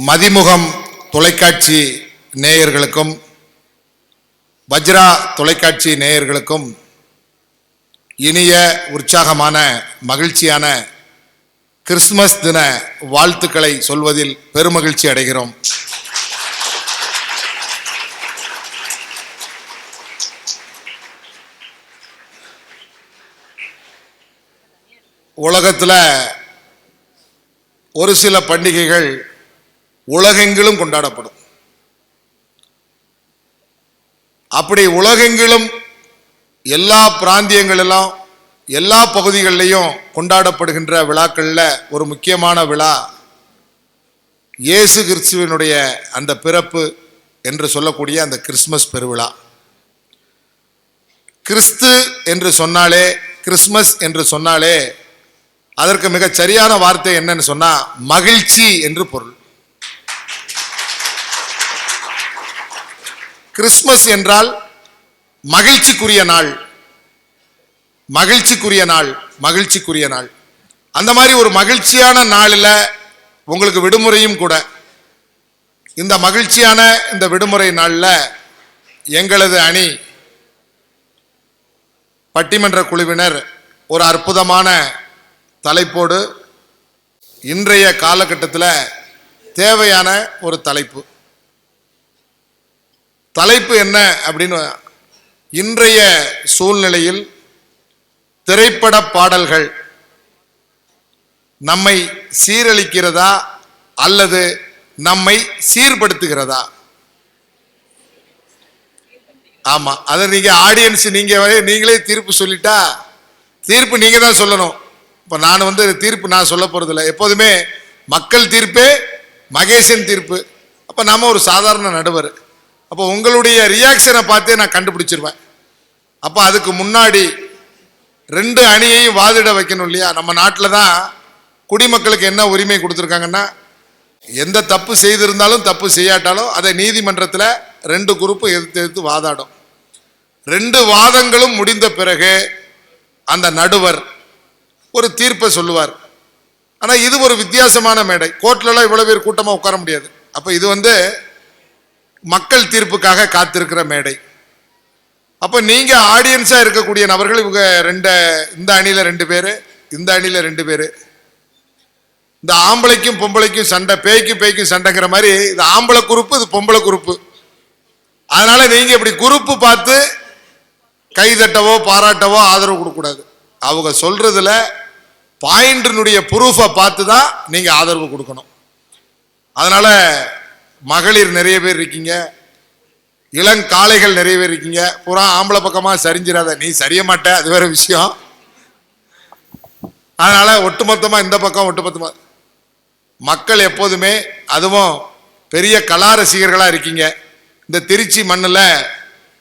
மதிமுகம் தொலைக்காட்சி நேயர்களுக்கும் வஜ்ரா தொலைக்காட்சி நேயர்களுக்கும் இனிய உற்சாகமான மகிழ்ச்சியான கிறிஸ்துமஸ் தின வாழ்த்துக்களை சொல்வதில் பெருமகிழ்ச்சி அடைகிறோம். உலகத்தில் ஒரு சில பண்டிகைகள் உலகெங்கிலும் கொண்டாடப்படும். அப்படி உலகெங்கிலும் எல்லா பிராந்தியங்களிலும் எல்லா பகுதிகளிலையும் கொண்டாடப்படுகின்ற விழாக்களில் ஒரு முக்கியமான விழா இயேசு கிறிஸ்துவினுடைய அந்த பிறப்பு என்று சொல்லக்கூடிய அந்த கிறிஸ்துமஸ் பெருவிழா. கிறிஸ்து என்று சொன்னாலே, கிறிஸ்துமஸ் என்று சொன்னாலே அதற்கு மிகச் சரியான வார்த்தை என்னன்னு சொன்னா மகிழ்ச்சி என்று பொருள். கிறிஸ்துமஸ் என்றால் மகிழ்ச்சிக்குரிய நாள், மகிழ்ச்சிக்குரிய நாள், மகிழ்ச்சிக்குரிய நாள். அந்த மாதிரி ஒரு மகிழ்ச்சியான நாளில் உங்களுக்கு விடுமுறையும் கூட. இந்த மகிழ்ச்சியான இந்த விடுமுறை நாளில் எங்களது அணி பட்டிமன்ற குழுவினர் ஒரு அற்புதமான தலைப்போடு இன்றைய காலகட்டத்தில் தேவையான ஒரு தலைப்பு என்ன அப்படின்னு, இன்றைய சூழ்நிலையில் திரைப்பட பாடல்கள் நம்மை சீரழிக்கிறதா அல்லது நம்மை சீர்படுத்துகிறதா? ஆமா, அதை நீங்க ஆடியன்ஸ் நீங்களே தீர்ப்பு சொல்லிட்டா தீர்ப்பு நீங்க தான் சொல்லணும். இப்ப நான் தீர்ப்பு நான் சொல்ல போறதில்லை. எப்போதுமே மக்கள் தீர்ப்பே மகேசன் தீர்ப்பு. அப்ப நாம ஒரு சாதாரண நடுவர். அப்போ உங்களுடைய ரியாக்ஷனை பார்த்தே நான் கண்டுபிடிச்சிருவேன். அப்போ அதுக்கு முன்னாடி ரெண்டு அணியையும் வாதிட வைக்கணும் இல்லையா? நம்ம நாட்டில் தான் குடிமக்களுக்கு என்ன உரிமை கொடுத்துருக்காங்கன்னா, எந்த தப்பு செய்திருந்தாலும் தப்பு செய்யாட்டாலும் அதை நீதிமன்றத்தில் ரெண்டு குரூப்பும் எதிர்த்து வாதாடும். ரெண்டு வாதங்களும் முடிந்த பிறகு அந்த நடுவர் ஒரு தீர்ப்பை சொல்லுவார். ஆனால் இது ஒரு வித்தியாசமான மேடை. கோர்ட்லலாம் இவ்வளோ பேர் கூட்டமாக உட்கார முடியாது. அப்போ இது மக்கள் தீர்ப்புக்காக காத்திருக்கிற மேடை. அப்போ நீங்க ஆடியன்ஸா இருக்கக்கூடிய நபர்கள் இவங்க இந்த அணியில 2 பேரு, இந்த அணியில 2 பேரு. இந்த ஆம்பளைக்கும் பொம்பளைக்கும் சண்டை, பேய்க்கும் சண்டைங்கிற மாதிரி இது ஆம்பளை குரூப்பு, இது பொம்பளை குரூப்பு. அதனால நீங்க இப்படி குரூப்பு பார்த்து கைதட்டவோ பாராட்டவோ ஆதரவு கொடுக்கக்கூடாது. அவங்க சொல்றதுல பாயிண்டினுடைய ப்ரூஃபை பார்த்து தான் நீங்க ஆதரவு கொடுக்கணும். அதனால மகளிர் நிறைய பேர் இருக்கீங்க, இளங்காளைகள் நிறைய பேர் இருக்கீங்க. பூரா ஆம்பளை பக்கமா சரிஞ்சிடாத, நீ சரிய மாட்ட, அது வேற விஷயம். அதனால ஒட்டுமொத்தமா இந்த பக்கம் ஒட்டுமொத்தமா மக்கள் எப்போதுமே, அதுவும் பெரிய கலா ரசிகர்களா இருக்கீங்க. இந்த திருச்சி மண்ணில்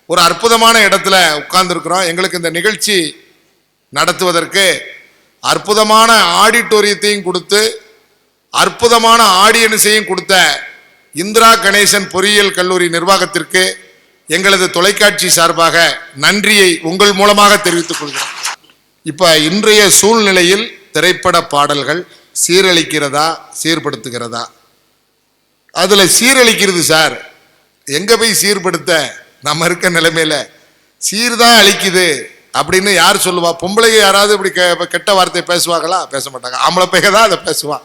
ஒரு அற்புதமான இடத்துல உட்கார்ந்துருக்கிறோம். எங்களுக்கு இந்த நிகழ்ச்சி நடத்துவதற்கு அற்புதமான ஆடிட்டோரியத்தையும் கொடுத்து அற்புதமான ஆடியன்ஸையும் கொடுத்த இந்திரா கணேசன் பொறியியல் கல்லூரி நிர்வாகத்திற்கு எங்களது தொலைக்காட்சி சார்பாக நன்றியை உங்கள் மூலமாக தெரிவித்துக் கொள்கிறோம். இப்ப இன்றைய சூழ்நிலையில் திரைப்பட பாடல்கள் சீரழிக்கிறதா சீர்படுத்துகிறதா? அதுல சீரழிக்கிறது சார். எங்க போய் சீர்படுத்த? நம்ம இருக்க நிலைமையில சீர்தான் அழிக்குது அப்படின்னு யார் சொல்லுவா? பொம்பளைங்க யாராவது இப்படி கெட்ட வார்த்தை பேசுவாங்களா? பேச மாட்டாங்க. ஆம்பளை பையன் தான் அதை பேசுவான்.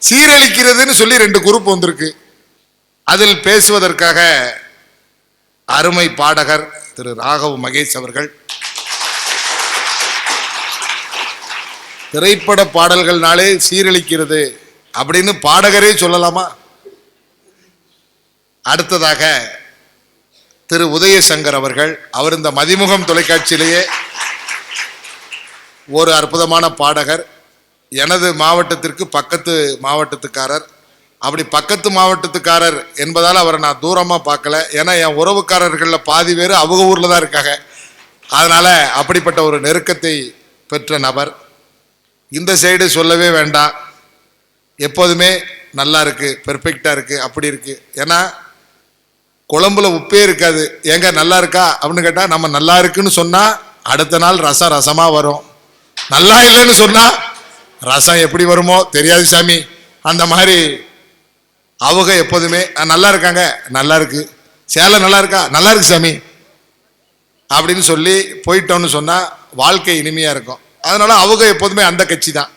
சீரழிக்கிறதுன்னு சொல்லி 2 குரூப் வந்திருக்கு. அதில் பேசுவதற்காக அருமை பாடகர் திரு ராகவ் மகேஷ் அவர்கள், திரைப்பட பாடல்கள்னாலே சீரழிக்கிறது அப்படின்னு பாடகரே சொல்லலாமா? அடுத்ததாக திரு உதயசங்கர் அவர்கள், அவர் இந்த மதிமுகம் தொலைக்காட்சியிலேயே ஒரு அற்புதமான பாடகர். எனது மாவட்டத்திற்கு பக்கத்து மாவட்டத்துக்காரர். அப்படி பக்கத்து மாவட்டத்துக்காரர் என்பதால் அவரை நான் தூரமாக பார்க்கல. ஏன்னா என் உறவுக்காரர்களில் பாதி பேர் அவங்க ஊரில் தான் இருக்காங்க. அதனால அப்படிப்பட்ட ஒரு நெருக்கத்தை பெற்ற நபர். இந்த சைடு சொல்லவே வேண்டாம், எப்போதுமே நல்லா இருக்கு, பெர்ஃபெக்டா இருக்கு, அப்படி இருக்கு. ஏன்னா குழம்புல உப்பே இருக்காது. ஏங்க நல்லா இருக்கா அப்படின்னு கேட்டால், நம்ம நல்லா இருக்குன்னு சொன்னா அடுத்த நாள் ரசமா வரும். நல்லா இல்லைன்னு சொன்னா ரசம் எப்படி வருமோ தெரியாது சாமி. அந்த மாதிரி அவங்க எப்போதுமே நல்லா இருக்காங்க, நல்லா இருக்கு, சேலை நல்லா இருக்கா, நல்லா இருக்கு சாமி அப்படின்னு சொல்லி போயிட்டோம்னு சொன்னா வாழ்க்கை இனிமையா இருக்கும். அதனால அவங்க எப்போதுமே அந்த கட்சி தான்.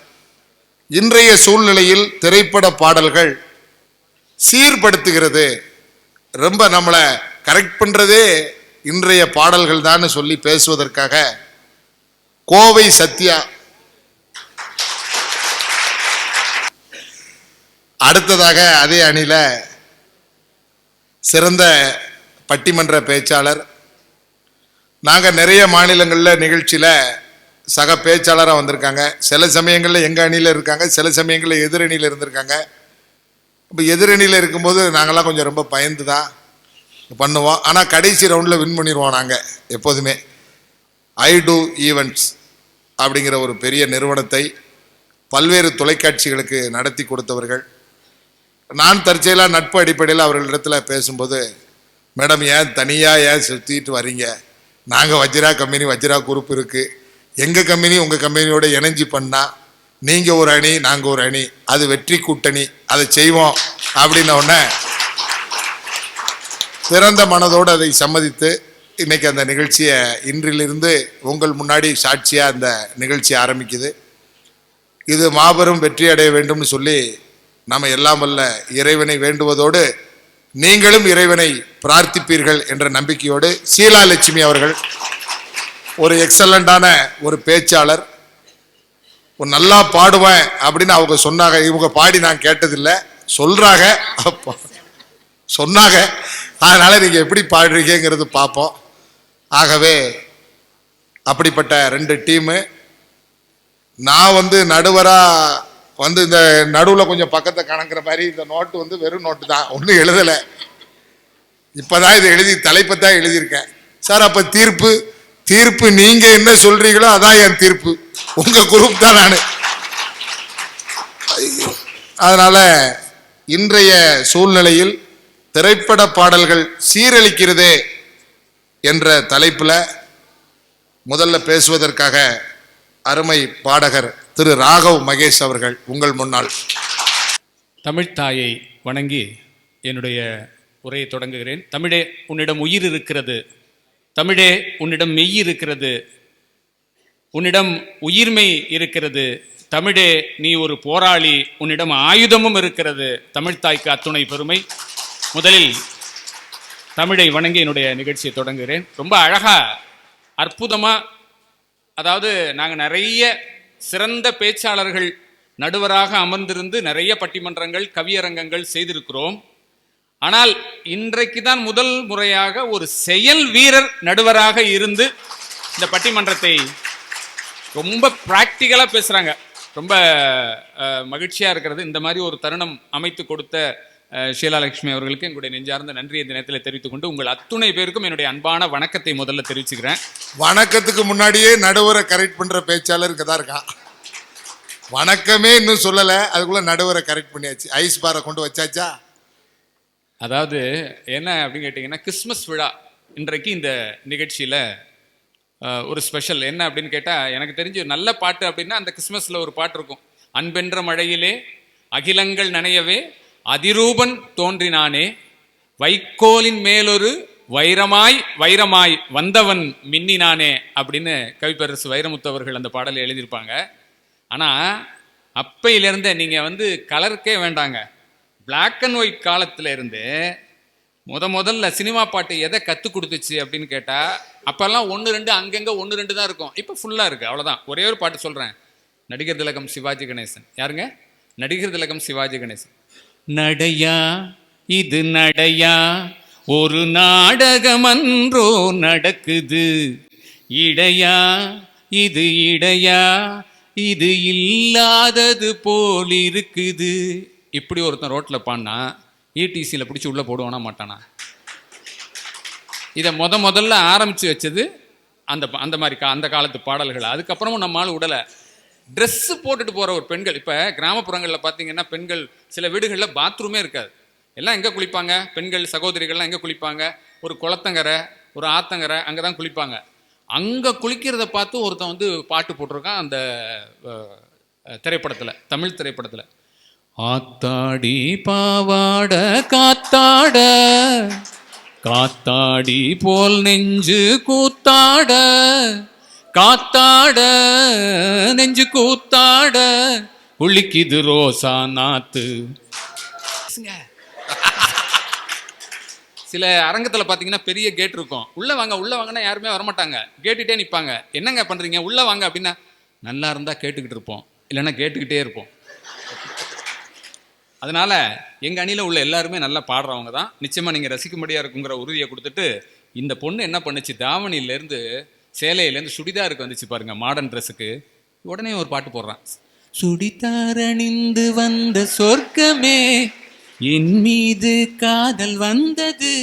இன்றைய சூழ்நிலையில் திரைப்பட பாடல்கள் சீர்படுத்துகிறது, ரொம்ப நம்மளை கரெக்ட் பண்றதே இன்றைய பாடல்கள் தான் சொல்லி பேசுவதற்காக கோவை சத்யா, அடுத்ததாக அதே அணியில சிறந்த பட்டிமன்ற பேச்சாளர், நாங்கள் நிறைய மாநிலங்களில் நிகழ்ச்சியில் சக பேச்சாளராக வந்திருக்காங்க. சில சமயங்களில் எங்கள் அணியில் இருக்காங்க, சில சமயங்களில் எதிரணியில் இருந்திருக்காங்க. இப்போ எதிரணியில் இருக்கும்போது நாங்கள்லாம் கொஞ்சம் ரொம்ப பயந்து தான் பண்ணுவோம். ஆனால் கடைசி ரவுண்டில் வின் பண்ணிடுவோம். நாங்கள் எப்போதுமே ஐ டூ ஈவெண்ட்ஸ் அப்படிங்கிற ஒரு பெரிய நிறுவனத்தை பல்வேறு தொலைக்காட்சிகளுக்கு நடத்தி கொடுத்தவர்கள். நான் தற்செயலாக நட்பு அடிப்படையில் அவர்களிடத்தில் பேசும்போது, மேடம் ஏன் தனியாக ஏன் சுற்றிட்டு வரீங்க, நாங்கள் வஜ்ரா கம்பெனி வஜ்ரா குரூப் இருக்குது, எங்கள் கம்பெனி உங்கள் கம்பெனியோட இணைஞ்சி பண்ணால் நீங்கள் ஒரு அணி நாங்கள் ஒரு அணி, அது வெற்றி கூட்டணி, அதை செய்வோம் அப்படின்ன உடனே திறந்த மனதோடு அதை சம்மதித்து இன்னைக்கு அந்த நிகழ்ச்சியை இன்றிலிருந்து உங்கள் முன்னாடி சாட்சியாக அந்த நிகழ்ச்சி ஆரம்பிக்குது. இது மாபெரும் வெற்றி அடைய வேண்டும்னு சொல்லி நம்ம எல்லாம் வல்ல இறைவனை வேண்டுவதோடு நீங்களும் இறைவனை பிரார்த்திப்பீர்கள் என்ற நம்பிக்கையோடு சீலா லட்சுமி அவர்கள் ஒரு எக்ஸலண்டான ஒரு பேச்சாளர், ஒரு நல்லா பாடுவேன் அப்படின்னு அவங்க சொன்னாங்க. இவங்க பாடி நான் கேட்டதில்லை, சொல்றாங்க, சொன்னாங்க. அதனால நீங்க எப்படி பாடுறீங்கிறது பார்ப்போம். ஆகவே அப்படிப்பட்ட 2 டீமு. நான் நடுவரா இந்த நடுவில் கொஞ்சம் பக்கத்தை கணக்குற மாதிரி இந்த நோட்டு வெறும் நோட்டு தான், ஒன்றும் எழுதலை. இப்போதான் இது எழுதி தலைப்பை தான் எழுதியிருக்கேன். சார் அப்போ தீர்ப்பு நீங்க என்ன சொல்றீங்களோ அதான் என் தீர்ப்பு, உங்க குரூப் தான் நான். அதனால இன்றைய சூழ்நிலையில் திரைப்பட பாடல்கள் சீரழிக்கிறதே என்ற தலைப்பில் முதல்ல பேசுவதற்காக அருமை பாடகர் திரு ராகவ் மகேஷ் அவர்கள் உங்கள் முன்னால். தமிழ்த்தாயை வணங்கி என்னுடைய உரையை தொடங்குகிறேன். தமிழே உன்னிடம் உயிர் இருக்கிறது, தமிழே உன்னிடம் மெய் இருக்கிறது, உன்னிடம் உயிர்மை இருக்கிறது, தமிழே நீ ஒரு போராளி, உன்னிடம் ஆயுதமும் இருக்கிறது. தமிழ்த்தாய்க்கு அத்துணை பெருமை. முதலில் தமிழை வணங்கி என்னுடைய நிகழ்ச்சியை தொடங்குகிறேன். ரொம்ப அழகா அற்புதமா, அதாவது நாங்கள் நிறைய சிறந்த பேச்சாளர்கள் நடுவராக அமர்ந்திருந்து நிறைய பட்டிமன்றங்கள் கவியரங்கங்கள் செய்திருக்கிறோம். ஆனால் இன்றைக்கு தான் முதல் முறையாக ஒரு செயல் வீரர் நடுவராக இருந்து இந்த பட்டிமன்றத்தை ரொம்ப பிராக்டிக்கலா பேசுறாங்க. ரொம்ப மகிழ்ச்சியா இருக்கிறது. இந்த மாதிரி ஒரு தருணம் அமைத்து கொடுத்த ஷீலா லட்சுமி அவர்களுக்கு எங்களுடைய நெஞ்சார்ந்த நன்றியை இந்த நேரத்தில் தெரிவித்துக் கொண்டு உங்கள் அத்துணை பேருக்கும் என்னுடைய அன்பான வணக்கத்தை முதல்ல தெரிவிச்சுக்கிறேன். வணக்கத்துக்கு முன்னாடியே நடுவரை கரெக்ட் பண்ற பேச்சாளர் இங்கே தான் இருக்கான். வணக்கமே இன்னும் சொல்லலை, அதுக்குள்ள நடுவரை கரெக்ட் பண்ணியாச்சு, ஐஸ் பாரை கொண்டு வச்சாச்சா. அதாவது என்ன அப்படின்னு கேட்டிங்கன்னா, கிறிஸ்மஸ் விழா இன்றைக்கு இந்த நிகழ்ச்சியில் ஒரு ஸ்பெஷல் என்ன அப்படின்னு கேட்டால், எனக்கு தெரிஞ்சு நல்ல பாட்டு அப்படின்னா அந்த கிறிஸ்மஸில் ஒரு பாட்டு இருக்கும். அன்பென்ற மழையிலே அகிலங்கள் நனையவே அதிரூபன் தோன்றினானே, வைக்கோலின் மேலொரு வைரமாய் வைரமாய் வந்தவன் மின்னினானே அப்படின்னு கவிப்பரசு வைரமுத்து அவர்கள் அந்த பாடலை எழுதியிருப்பாங்க. ஆனால் அப்பையிலேருந்தே நீங்கள் கலருக்கே வேண்டாங்க, பிளாக் அண்ட் ஒயிட் காலத்தில் இருந்து முதல்ல சினிமா பாட்டு எதை கற்றுக் கொடுத்துச்சு அப்படின்னு கேட்டால், அப்போல்லாம் 1-2 அங்கங்கே 1-2 தான் இருக்கும். இப்போ ஃபுல்லாக இருக்குது, அவ்வளோதான். ஒரே ஒரு பாட்டு சொல்கிறேன், நடிகர் திலகம் சிவாஜி கணேசன். யாருங்க? நடிகர் திலகம் சிவாஜி கணேசன். நடையா இது நடையா, ஒரு நாடகம் அன்றோ நடக்குது, இடையா இது இடையா, இது இல்லாதது போல் இருக்குது. இப்படி ஒருத்தன் ரோட்டில் பாடினா இடிசியில் பிடிச்சி உள்ளே போடுவானா மாட்டானா? இதை முதல்ல ஆரம்பித்து வச்சது அந்த மாதிரி அந்த காலத்து பாடல்கள். அதுக்கப்புறமும் நம்மளால் உடலை ட்ரெஸ்ஸு போட்டுட்டு போகிற ஒரு பெண்கள். இப்போ கிராமப்புறங்களில் பார்த்தீங்கன்னா பெண்கள் சில வீடுகளில் பாத்ரூமே இருக்காது. எல்லாம் எங்கே குளிப்பாங்க? பெண்கள் சகோதரிகள்லாம் எங்கே குளிப்பாங்க? ஒரு குளத்தங்கரை, ஒரு ஆத்தங்கரை, அங்கே தான் குளிப்பாங்க. அங்கே குளிக்கிறத பார்த்து ஒருத்தன் பாட்டு போட்டிருக்கான் அந்த திரைப்படத்தில், தமிழ் திரைப்படத்தில். ஆத்தாடி பாவாட காத்தாட, காத்தாடி போல் நெஞ்சு கூத்தாட, காத்தாட நெஞ்சு கூத்தாட, குளிக்குது ரோசா நாத்து. சில அரங்கத்தில் பார்த்தீங்கன்னா பெரிய கேட் இருக்கும். உள்ள வாங்க உள்ள வாங்கன்னா யாருமே வரமாட்டாங்க, கேட்டுகிட்டே நிற்பாங்க. என்னங்க பண்ணுறீங்க, உள்ள வாங்க அப்படின்னா நல்லா இருந்தால் கேட்டுக்கிட்டு இருப்போம், இல்லைன்னா கேட்டுக்கிட்டே இருப்போம். அதனால எங்கள் அணியில் உள்ள எல்லாருமே நல்லா பாடுறவங்க தான். நிச்சயமாக நீங்கள் ரசிக்கும்படியாக இருக்குங்கிற உறுதியை கொடுத்துட்டு, இந்த பொண்ணு என்ன பண்ணுச்சு, தாவணியிலேருந்து சேலையிலேருந்து சுடிதாருக்கு வந்துச்சு பாருங்க, மாடர்ன் ட்ரெஸ்ஸுக்கு. உடனே ஒரு பாட்டு போடுறான். சுடிதாரணிந்து வந்த சொர்க்கமே, என் மீது காதல் வந்தது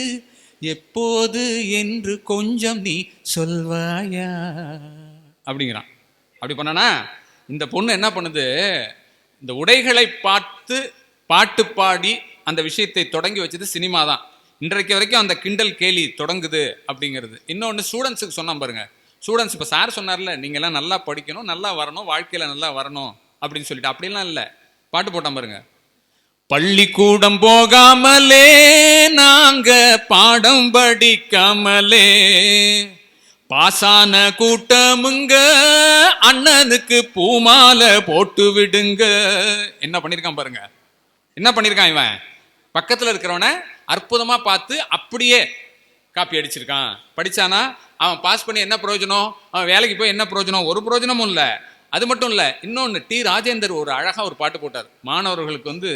எப்போது என்று கொஞ்சம் நீ சொல்வாயா அப்படிங்கிறான். அப்படி பண்ணனா இந்த பொண்ணு என்ன பண்ணுது, இந்த உடைகளை பார்த்து பாட்டு பாடி அந்த விஷயத்தை தொடங்கி வச்சது சினிமா தான். இன்றைக்கு வரைக்கும் அந்த கிண்டல் கேலி தொடங்குது அப்படிங்கிறது. இன்னொன்று ஸ்டூடெண்ட்ஸுக்கு சொன்னா பாருங்க, ஸ்டூடெண்ட்ஸ் இப்போ சார் சொன்னார்ல, நீங்கள்லாம் நல்லா படிக்கணும், நல்லா வரணும், வாழ்க்கையில் நல்லா வரணும் அப்படின்னு சொல்லிட்டு, அப்படிலாம் இல்லை, பாட்டு போட்டான் பாருங்க. பள்ளிக்கூடம் போகாமலே நாங்க பாடம் படிக்காமலே பாசான கூட்டமுங்க, அண்ணனுக்கு பூமாலை போட்டு விடுங்க. என்ன பண்ணியிருக்கான் பாருங்க, என்ன பண்ணியிருக்கான் இவன். பக்கத்தில் இருக்கிறவனை அற்புதமா பார்த்து அப்படியே காப்பி அடிச்சிருக்கான். படிச்சானா அவன் பாஸ் பண்ணி என்ன பிரயோஜனம், அவன் வேலைக்கு போய் என்ன பிரயோஜனம், ஒரு பிரயோஜனமும் இல்லை. அது மட்டும் இல்லை, இன்னொன்று டி ராஜேந்தர் ஒரு அழகா ஒரு பாட்டு போட்டார், மாணவர்களுக்கு வந்து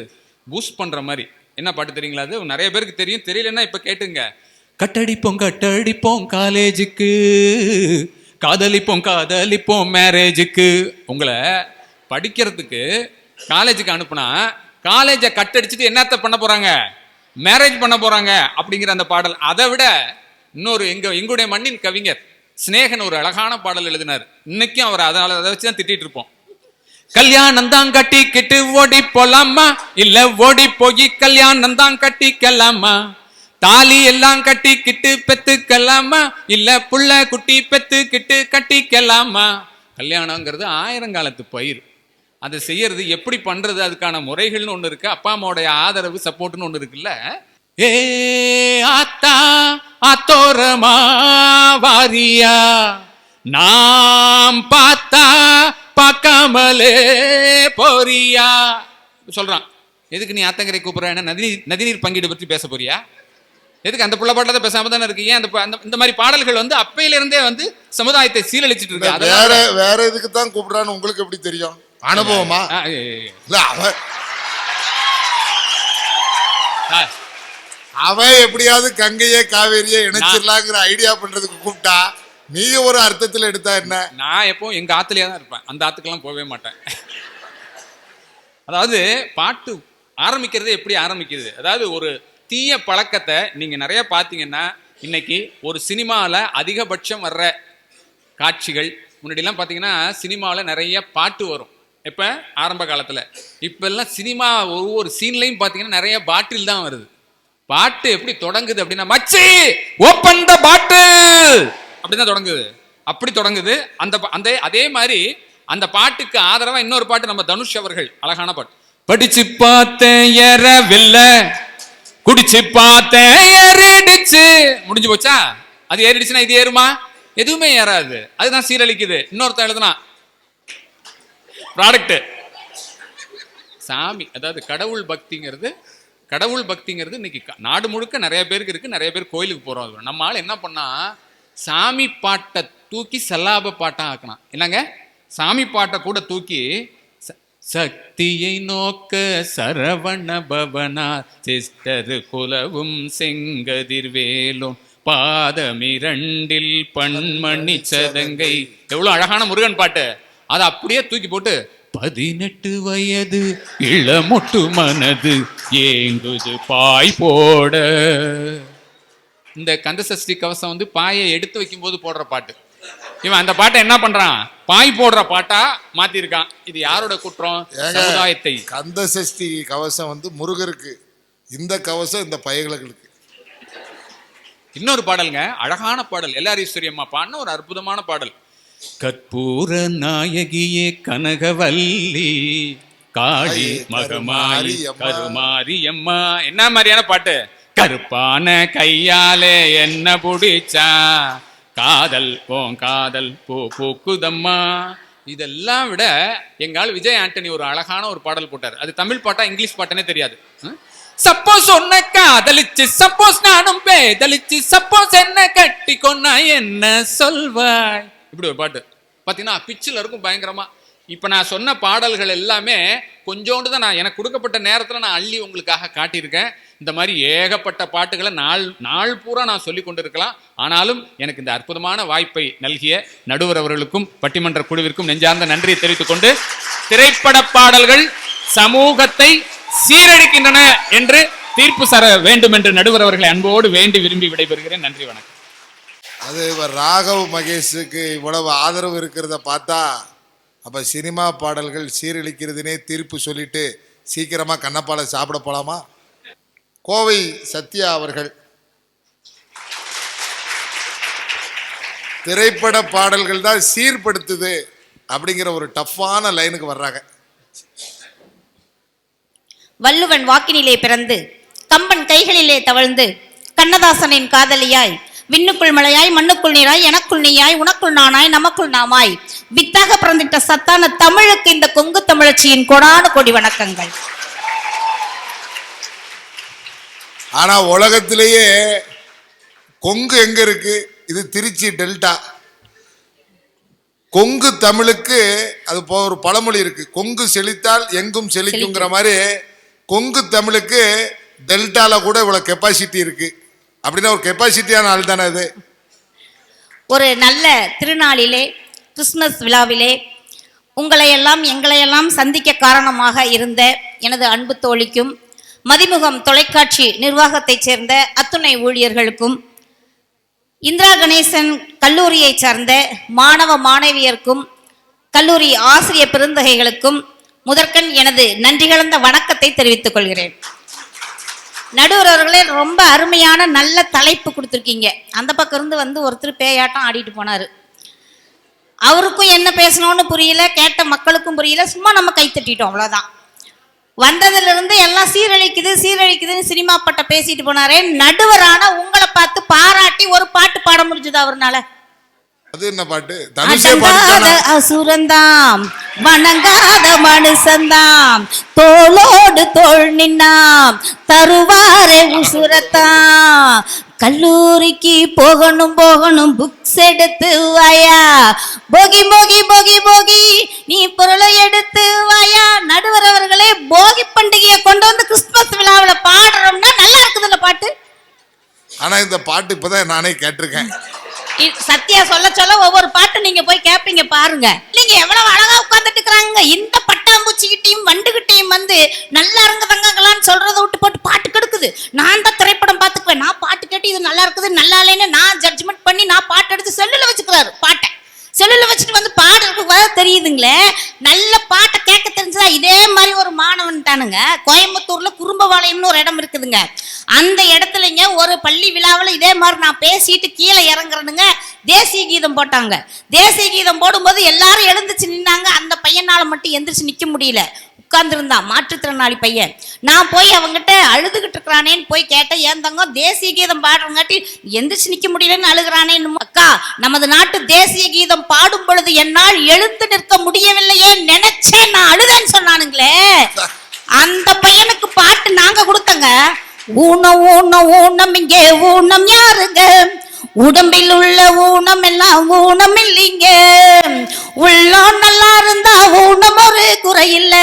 பூஸ்ட் பண்ற மாதிரி. என்ன பாட்டு தெரியுங்களா? அது நிறைய பேருக்கு தெரியும், தெரியலன்னா இப்ப கேட்டுங்க. கட்டடிப்போம் கட்டடிப்போம் காலேஜுக்கு, காதலிப்போம் காதலிப்போம் மேரேஜுக்கு. உங்களை படிக்கிறதுக்கு காலேஜுக்கு அனுப்புனா காலேஜை கட்டடிச்சுட்டு என்னத்த பண்ண போறாங்க, மேரேஜ் பண்ண போறாங்க அப்படிங்கிற அந்த பாடல். அதை விட இன்னொரு எங்களுடைய மண்ணின் கவிஞர் சிநேகன் ஒரு அழகான பாடல் எழுதினார். இன்னைக்கும் அவர் அதை வச்சுதான் திட்டிட்டு இருப்போம். கல்யாணம் தான் கட்டிக்கிட்டு ஓடி போலாமா, இல்ல ஓடி போய் கல்யாணம் தான் கட்டிக்கலாமா, தாலி எல்லாம் கட்டிக்கிட்டு பெத்துக்கலாமா, இல்ல புள்ள குட்டி பெத்துக்கிட்டு கட்டிக்கலாமா. கல்யாணங்கிறது ஆயிரங்காலத்து பயிர், அதை செய்யறது எப்படி பண்றது, அதுக்கான முறைகள்னு ஒண்ணு இருக்கு, அப்பா அம்மாவுடைய ஆதரவு சப்போர்ட்னு ஒண்ணு இருக்குல்ல. ஏ ஆத்தா ஆத்தோரமா வாரியா, நாம் பார்த்தா பார்க்காமலே போறியா சொல்றான். எதுக்கு நீ ஆத்தங்கரை கூப்பிடுற, என்ன நதிநீர் பங்கீடு பற்றி பேச போறியா, எதுக்கு அந்த புள்ள பாட்டத்தை பேசாம தானே இருக்கு. ஏன் இந்த மாதிரி பாடல்கள் வந்து அப்பையில இருந்தே வந்து சமுதாயத்தை சீரழிச்சிட்டு இருக்கு. வேற எதுக்கு தான் கூப்பிடுறான்னு உங்களுக்கு எப்படி தெரியும், அனுபவமா? இல்ல அவன் எப்படியாவது கங்கையே காவேரியே இணைச்சிடலாங்கிற ஐடியா பண்றதுக்கு கூப்பிட்டா நீ ஒரு அர்த்தத்தில் எடுத்தா என்ன? நான் எப்போ எங்க ஆத்துலயே தான் இருப்பேன், அந்த ஆத்துக்கெல்லாம் போகவே மாட்டேன். அதாவது பாட்டு ஆரம்பிக்கிறது எப்படி ஆரம்பிக்கிறது, அதாவது ஒரு தீய பழக்கத்தை நீங்க நிறைய பார்த்தீங்கன்னா, இன்னைக்கு ஒரு சினிமாவில் அதிகபட்சம் வர்ற காட்சிகள், முன்னாடிலாம் பார்த்தீங்கன்னா சினிமாவில் நிறைய பாட்டு வரும். இப்போ ஆரம்ப காலத்தில், இப்போ எல்லாம் சினிமா ஒவ்வொரு சீன்லையும் பார்த்தீங்கன்னா நிறைய பாட்டில் தான் வருது. பாட்டு எப்படி தொடங்குது அப்படின்னா, மச்சி ஓப்பன் த பாட்டில் அப்படிதான் தொடங்குது. அப்படி தொடங்குது அந்த அதே மாதிரி அந்த பாட்டுக்கு ஆதரவா இன்னொரு பாட்டு நம்ம தனுஷ் அவர்கள் அழகான பாட்டு. படிச்சு பார்த்தேன் ஏறவில்லை, குடிச்சு பார்த்தேன் ஏறிடுச்சு. முடிஞ்சு போச்சா? அது ஏறிடுச்சுன்னா இது ஏறுமா? எதுவுமே ஏறாது, அதுதான் சீரழிக்குது. இன்னொருத்தன் எழுதுனா ப்ராடக்ட் சாமி, அதாவது கடவுள் பக்திங்கிறது இன்னைக்கு நாடு முழுக்க நிறைய பேருக்கு இருக்கு. நிறைய பேர் கோயிலுக்கு போறோம். நம்ம ஆள் என்ன பண்ணா, சாமி பாட்டை தூக்கி சல்லாப பாட்டா ஆக்கணும். என்னங்க, சாமி பாட்டை கூட தூக்கி சக்தியை நோக்க சரவண பவனா சிஸ்டர் குலவும் செங்கதிர்வேலும் பாதமிரண்டில் பண்மணி சதங்கை. எவ்வளவு அழகான முருகன் பாட்டு. அதை அப்படியே தூக்கி போட்டு 18 வயது இளமொட்டு மனது ஏங்குது பாய் போட. இந்த கந்தசஷ்டி கவசம் வந்து பாயை எடுத்து வைக்கும் போது போடுற பாட்டு. இவன் அந்த பாட்டை என்ன பண்றான், பாய் போடுற பாட்டா மாத்திருக்கான். இது யாரோட குற்றம்? சமுதாயத்தை. கந்தசஷ்டி கவசம் வந்து முருகருக்கு, இந்த கவசம் இந்த பயகளுக்கு. இன்னொரு பாடலுங்க, அழகான பாடல், எல்லாரீஸ்வரி அம்மா பாடின ஒரு அற்புதமான பாடல். கற்பூர நாயகியே கனகவல்லி காளி மகமாரி கருமாரி அம்மா. என்ன மாதிரியான பாட்டு? கருப்பான கையாலே என்ன புடிச்சா, காதல் காதல் பூ பூக்குதம்மா. இதெல்லாம் விட எங்கால் விஜய் ஆண்டனி ஒரு அழகான ஒரு பாடல் போட்டார். அது தமிழ் பாட்டா இங்கிலீஷ் பாட்டுன்னே தெரியாது. சப்போஸ் உன்னை காதலிச்சு, சப்போஸ் நானும் பேதலிச்சு, சப்போஸ் என்ன கட்டி கொன்னா என்ன சொல்வாய். இப்படி ஒரு பாட்டு பாத்தீங்கன்னா பிச்சில் இருக்கும் பயங்கரமா. இப்ப நான் சொன்ன பாடல்கள் எல்லாமே கொஞ்சோண்டு தான் நான் எனக்கு கொடுக்கப்பட்ட நேரத்துல நான் அள்ளி உங்களுக்காக காட்டியிருக்கேன். இந்த மாதிரி ஏகப்பட்ட பாட்டுகளை நாள் பூரா நான் சொல்லி கொண்டிருக்கலாம். ஆனாலும் எனக்கு இந்த அற்புதமான வாய்ப்பை நல்கிய நடுவர் அவர்களுக்கும் பட்டிமன்ற குழுவிற்கும் நெஞ்சார்ந்த நன்றியை தெரிவித்துக் கொண்டு, திரைப்பட பாடல்கள் சமூகத்தை சீரழிக்கின்றன என்று தீர்ப்பு தர வேண்டும் என்று நடுவர் அவர்களை அன்போடு வேண்டி விரும்பி விடைபெறுகிறேன். நன்றி, வணக்கம். அது ராகவ் மகேஷுக்கு இவ்வளவு ஆதரவு இருக்கிறத பார்த்தா அப்ப சினிமா பாடல்கள் சீரழிக்கிறதுனே தீர்ப்பு சொல்லிட்டு சீக்கிரமா கண்ணப்பாலை சாப்பிட போலாமா? கோவை சத்யா அவர்கள் திரைப்பட பாடல்கள் தான் சீர்படுத்துது அப்படிங்கிற ஒரு டஃப்பான லைனுக்கு வர்றாங்க. வள்ளுவன் வாக்கினிலே பிறந்து கம்பன் கைகளிலே தவழ்ந்து கண்ணதாசனின் காதலியாய் விண்ணுக்குள் மலையாய் மண்ணுக்குள் நீராய் எனக்குள் நீயாய் உனக்குள் நானாய் நமக்குள் நாமாய் வித்தாக பிறந்திட்ட சத்தான தமிழுக்கு இந்த கொங்கு தமிழச்சியின் கொடான கொடி வணக்கங்கள். ஆனா உலகத்திலேயே கொங்கு எங்க இருக்கு? இது திருச்சி டெல்டா. கொங்கு தமிழுக்கு அது ஒரு பழமொழி இருக்கு, கொங்கு செழித்தால் எங்கும் செழிக்குங்கிற மாதிரி. கொங்கு தமிழுக்கு டெல்டால கூட இவ்வளவு கெப்பாசிட்டி இருக்கு. அப்படின்னா ஒரு கெப்பாசிட்டியான ஆள் தானே அது. ஒரு நல்ல திருநாளிலே, கிறிஸ்துமஸ் விழாவிலே உங்களையெல்லாம் எங்களையெல்லாம் சந்திக்க காரணமாக இருந்த எனது அன்பு தோழிக்கும் மதிமுகம் தொலைக்காட்சி நிர்வாகத்தைச் சேர்ந்த அத்துணை ஊழியர்களுக்கும், இந்திரா கணேசன் கல்லூரியை சார்ந்த மாணவ மாணவியருக்கும் கல்லூரி ஆசிரியர் பெருந்தகைகளுக்கும் முதற்கண் எனது நன்றி கலந்த வணக்கத்தை தெரிவித்துக் கொள்கிறேன். நடுவர் அவர்களே, ரொம்ப அருமையான நல்ல தலைப்பு கொடுத்துருக்கீங்க. அந்த பக்கம் இருந்து ஒருத்தர் பேயாட்டம் ஆடிட்டு போனாரு. அவருக்கும் என்ன பேசணும்னு புரியல, கேட்ட மக்களுக்கும் புரியல, சும்மா நம்ம கை தட்டிட்டோம், அவ்வளவுதான். வந்ததுல இருந்து எல்லாம் சீரழிக்குதுன்னு சினிமா பட்ட பேசிட்டு போனாரே. நடுவரான உங்களை பார்த்து பாராட்டி ஒரு பாட்டு பாட முடிஞ்சது அவர்னால. அது என்ன பாட்டு? அசுரந்தாம் வணங்காத மனுஷந்தாம் தோளோடு தோள் நின்னாம் தருவாரே உசுரத்தாம். கல்லூரிக்கு போகணும் புக்ஸ் எடுத்து வாயா, போகி போகி போகி போகி நீ பொருளை எடுத்து வாயா. நடுவர் அவர்களே, போகி பண்டிகையை கொண்டு வந்து கிறிஸ்துமஸ் விழாவில் பாடுறோம்னா நல்லா இருக்குதுல்ல பாட்டு. ஆனா இந்த பாட்டு இப்பதான் நானே கேட்டிருக்கேன். சத்யா சொல்ல ஒவ்வொரு பாட்டு நீங்க போய் கேட்பீங்க, பாருங்க. நீங்க எவ்வளவு அழகா உட்கார்ந்துட்டு இருக்காங்க. இந்த பட்டாம்பூச்சிக்கிட்டையும் வண்டுகிட்டையும் நல்லா இருங்க தங்கங்களான்னு சொல்றதை விட்டு போட்டு பாட்டு கெடுக்குது. நான் தான் திரைப்படம் பார்த்துக்குவேன், நான் பாட்டு கேட்டு இது நல்லா இருக்குது நல்லா இல்லைன்னு நான் ஜட்ஜ்மெண்ட் பண்ணி நான் பாட்டு எடுத்து செல்லுல வச்சுக்கிறாரு. பாட்டை செல்லுல வச்சுட்டு பாடுறதுக்கு தெரியுதுங்களே. நல்ல பாட்டை கேட்க தெரிஞ்சதா இதே மாதிரி ஒரு மாணவன் தானுங்க. கோயம்புத்தூர்ல குறும்பபாளையம்னு ஒரு இடம் இருக்குதுங்க. அந்த இடத்துலங்க ஒரு பள்ளி விழாவில் இதே மாதிரி நான் பேசிட்டு கீழே இறங்குறேனுங்க. தேசிய கீதம் போட்டாங்க. தேசிய கீதம் போடும்போது எல்லாரும் எழுந்துச்சு நின்னாங்க. அந்த பையனால மட்டும் எந்திரிச்சு நிக்க முடியல, உட்கார்ந்துருந்தான், மாற்றுத்திறனாளி பையன். நான் போய் அவங்ககிட்ட அழுதுகிட்டு இருக்கிறானேன்னு போய் கேட்டேன். ஏன் தங்கம் தேசிய கீதம் பாடுறங்காட்டி எந்திரிச்சு நிக்க முடியலன்னு அழுகிறானேன்னு. அக்கா, நமது நாட்டு தேசிய கீதம் பாடும் பொழுது என்னால் எழுந்து நிற்க முடியவில்லையே, நினைச்சேன் நான் அழுதேன்னு சொன்னானுங்களே. அந்த பையனுக்கு பாட்டு நாங்க கொடுத்தங்க. ஊனம் ஊனம் ஊனம் இங்கே ஊனம் யாருங்க, உடம்பில் உள்ள ஊனம் எல்லாம் ஊனம் இல்லைங்க. உள்ளம் நல்லா இருந்தா ஊனம் ஒரு குறையில்ல,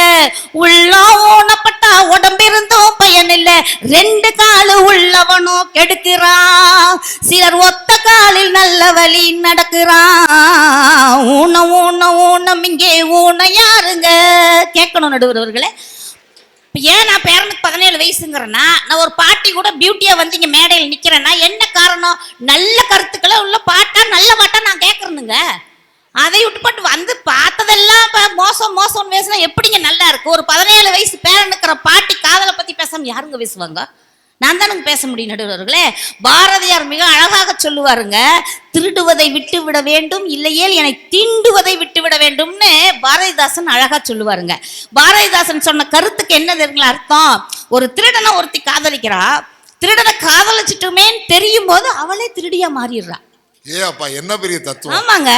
உள்ளம் ஊனப்பட்டா உடம்பு இருந்தும் பயன் இல்ல. ரெண்டு காலு உள்ளவனும் கெடுக்கிறான், சிலர் ஒத்த காலில் நல்ல வழி நடக்கிறான். ஊனம் ஊனம் ஊனம் இங்கே ஊனம் யாருங்க. கேட்கணும் நடுவர்களே. ஏன் நான் பேரனுக்கு 17 வயசுங்கிறேன்னா, நான் ஒரு பாட்டி கூட பியூட்டியா இங்க மேடையில் நிக்கிறேன்னா என்ன காரணம்? நல்ல கருத்துக்களை உள்ள பாட்டா நல்ல பாட்டா நான் கேட்கறேனுங்க. அதை விட்டு பார்த்ததெல்லாம் மோசம்னு பேசினா எப்படிங்க நல்லா இருக்கு? ஒரு 17 வயசு பேரனுக்கிற பாட்டி காதலை பத்தி பேசாம யாருங்க பேசுவாங்க? நான் தானுங்க பேச முடியும் நடுவர்களே. பாரதியார் மிக அழகாக சொல்லுவாருங்க, திருடுவதை விட்டு விட வேண்டும், இல்லையேல் என்னை தீண்டுவதை விட்டு விட வேண்டும்னு பாரதிதாசன் அழகா சொல்லுவாருங்க. பாரதிதாசன் சொன்ன கருத்துக்கு என்ன தெரியுங்களா அர்த்தம்? ஒரு திருடனை ஒருத்தி காதலிக்கிறா, திருடனை காதலிச்சிட்டுமே தெரியும் போது அவளே திருடியா மாறிடுறா. ஏ அப்பா, என்ன பெரிய தத்துவம். ஆமாங்க,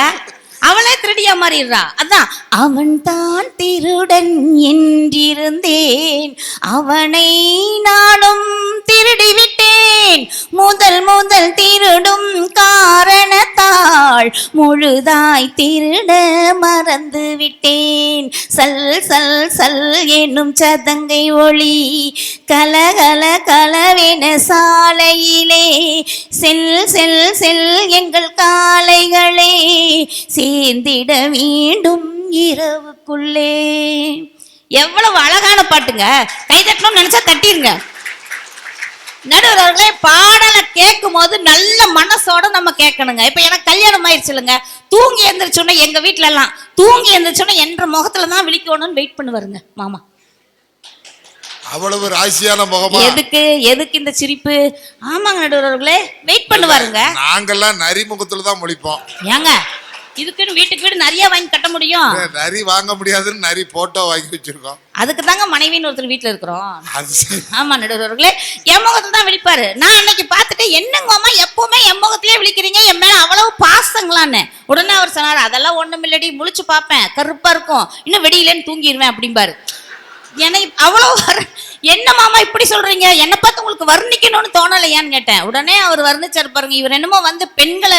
அவளே திருடியா மாறிடுறா. அதான் அவன் தான் திருடன் என்றிருந்தேன், அவனை நானும் திருடி விட்டேன், முதல் முதல் திருடும் காரணத்தால் முழுதாய் திருட மறந்து விட்டேன். சல் சல் சல் என்னும் சதங்கை ஒளி கலகல கலவென சாலையிலே செல் செல் செல் எங்கள் காலைகளே சேர்ந்திட வேண்டும் இரவுக்குள்ளே. எவ்வளவு அழகான பாட்டுங்க. கை தட்டணும்னு நினைச்சா தட்டிருங்க. நடுவர்களே, பாடலை கேட்கும் போது நல்ல மனசோட நம்ம கேட்கணுங்க. இப்ப எனக்கு கல்யாணம் ஆயிடுச்சு இல்லைங்க, தூங்கி எழுந்திரிச்சோன்னா எங்க வீட்டுல எல்லாம் தூங்கி எழுந்திரிச்சோன்னா என்ற முகத்துல தான் விழிக்கணும்னு வெயிட் பண்ணுவாருங்க மாமா. அவ்வளவு ராசியான முகமா? எதுக்கு இந்த சிரிப்பு? ஆமாங்க நடுவர்களே, வெயிட் பண்ணுவாருங்க. நாங்கெல்லாம் நரி முகத்துல தான் முழிப்போம். ஏங்க, இதுக்குன்னு வீட்டுக்கு வீடு நிறைய வாங்கி கட்ட முடியும்? நரி வாங்க முடியாதுன்னு நரி போட்டோ வாங்கி வச்சிருக்கோம். அதுக்கு தாங்க மனைவின்னு ஒருத்தர் வீட்டுல இருக்கிறோம். ஆமா நடுவர்களே, என் முகத்துல தான் விழிப்பாரு. நான் அன்னைக்கு பார்த்துட்டு, என்னங்க அம்மா எப்பவுமே என் முகத்திலே விழிக்கிறீங்க, என் மேல அவ்வளவு பாசங்களான்னு. உடனே அவர் சொன்னாரு, அதெல்லாம் ஒண்ணும் இல்லடி, முழிச்சு பார்ப்பேன், கருப்பா இருக்கும், இன்னும் வெடியிலேன்னு தூங்கிடுவேன் அப்படிம்பாரு. எனக்கு அவ்வளவு என்ன மாமா இப்படி சொல்றீங்க, என்னை பார்த்து உங்களுக்கு வர்ணிக்கணும்னு தோணலையான்னு கேட்டேன். உடனே அவர் வர்ணிச்சாரு பாருங்க. இவர் என்னமோ பெண்களை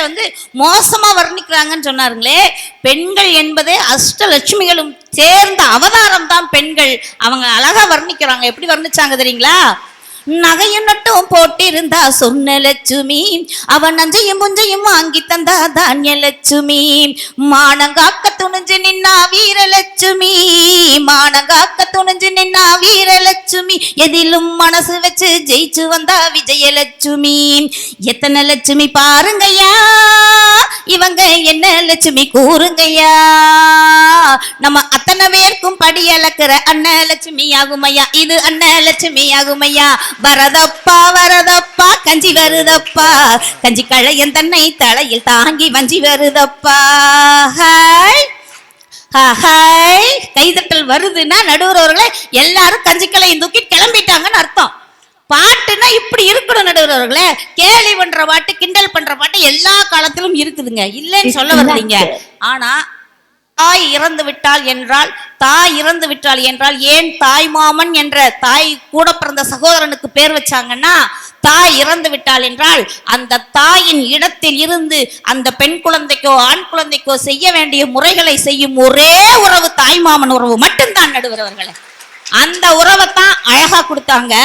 மோசமா வர்ணிக்கிறாங்கன்னு சொன்னாருங்களே. பெண்கள் என்பது அஷ்டலட்சுமிகளும் சேர்ந்த அவதாரம் தான் பெண்கள். அவங்க அழகா வர்ணிக்கிறாங்க. எப்படி வர்ணிச்சாங்க தெரியுங்களா? நகையும் நட்டும் போட்டிருந்தா சொன்ன லட்சுமி, அவன் நஞ்சையும் புஞ்சையும் வாங்கி தந்தா தானிய லட்சுமி, மானங்காக்க துணிஞ்சு நின்னா வீரலட்சுமி, மானங்காக்க துணிஞ்சு நின்னா வீரலட்சுமி, எதிலும் மனசு வச்சு ஜெயிச்சு வந்தா விஜயலட்சுமி. எத்தனை லட்சுமி பாருங்கய்யா, இவங்க என்ன லட்சுமி கூறுங்கய்யா. நம்ம அத்தனை பேருக்கும் படி அளக்கிற அன்னலட்சுமி ஆகுமையா, இது அன்னலட்சுமி ஆகுமையா. வரதப்பா வரதப்பா கஞ்சி வருதப்பா, கஞ்சி களையன் தன்னை தலையில் தாங்கி வஞ்சி வருதப்பா. ஹாய் ஹாய், கைதட்டல் வருதுன்னா நடுவர்களே எல்லாரும் கஞ்சி களையும் தூக்கி கிளம்பிட்டாங்கன்னு அர்த்தம். பாட்டுன்னா இப்படி இருக்கணும் நடுவர்களே. கேலி பண்ற பாட்டு, கிண்டல் பண்ற பாட்டு எல்லா காலத்திலும் இருக்குதுங்க, இல்லைன்னு சொல்ல வரலீங்க. ஆனா தாய் இறந்து விட்டாள் என்றால், தாய் இறந்து விட்டாள் என்றால் ஏன் தாய் மாமன் என்ற தாய் கூட பிறந்த சகோதரனுக்கு பேர் வச்சாங்கன்னா, தாய் இறந்து விட்டாள் என்றால் அந்த தாயின் இடத்தில் இருந்து அந்த பெண் குழந்தைக்கோ ஆண் குழந்தைக்கோ செய்ய வேண்டிய முறைகளை செய்யும் ஒரே உறவு தாய் மாமன் உறவு மட்டும்தான் நடுவர்களே. அந்த உறவைத்தான் அழகா கொடுத்தாங்க.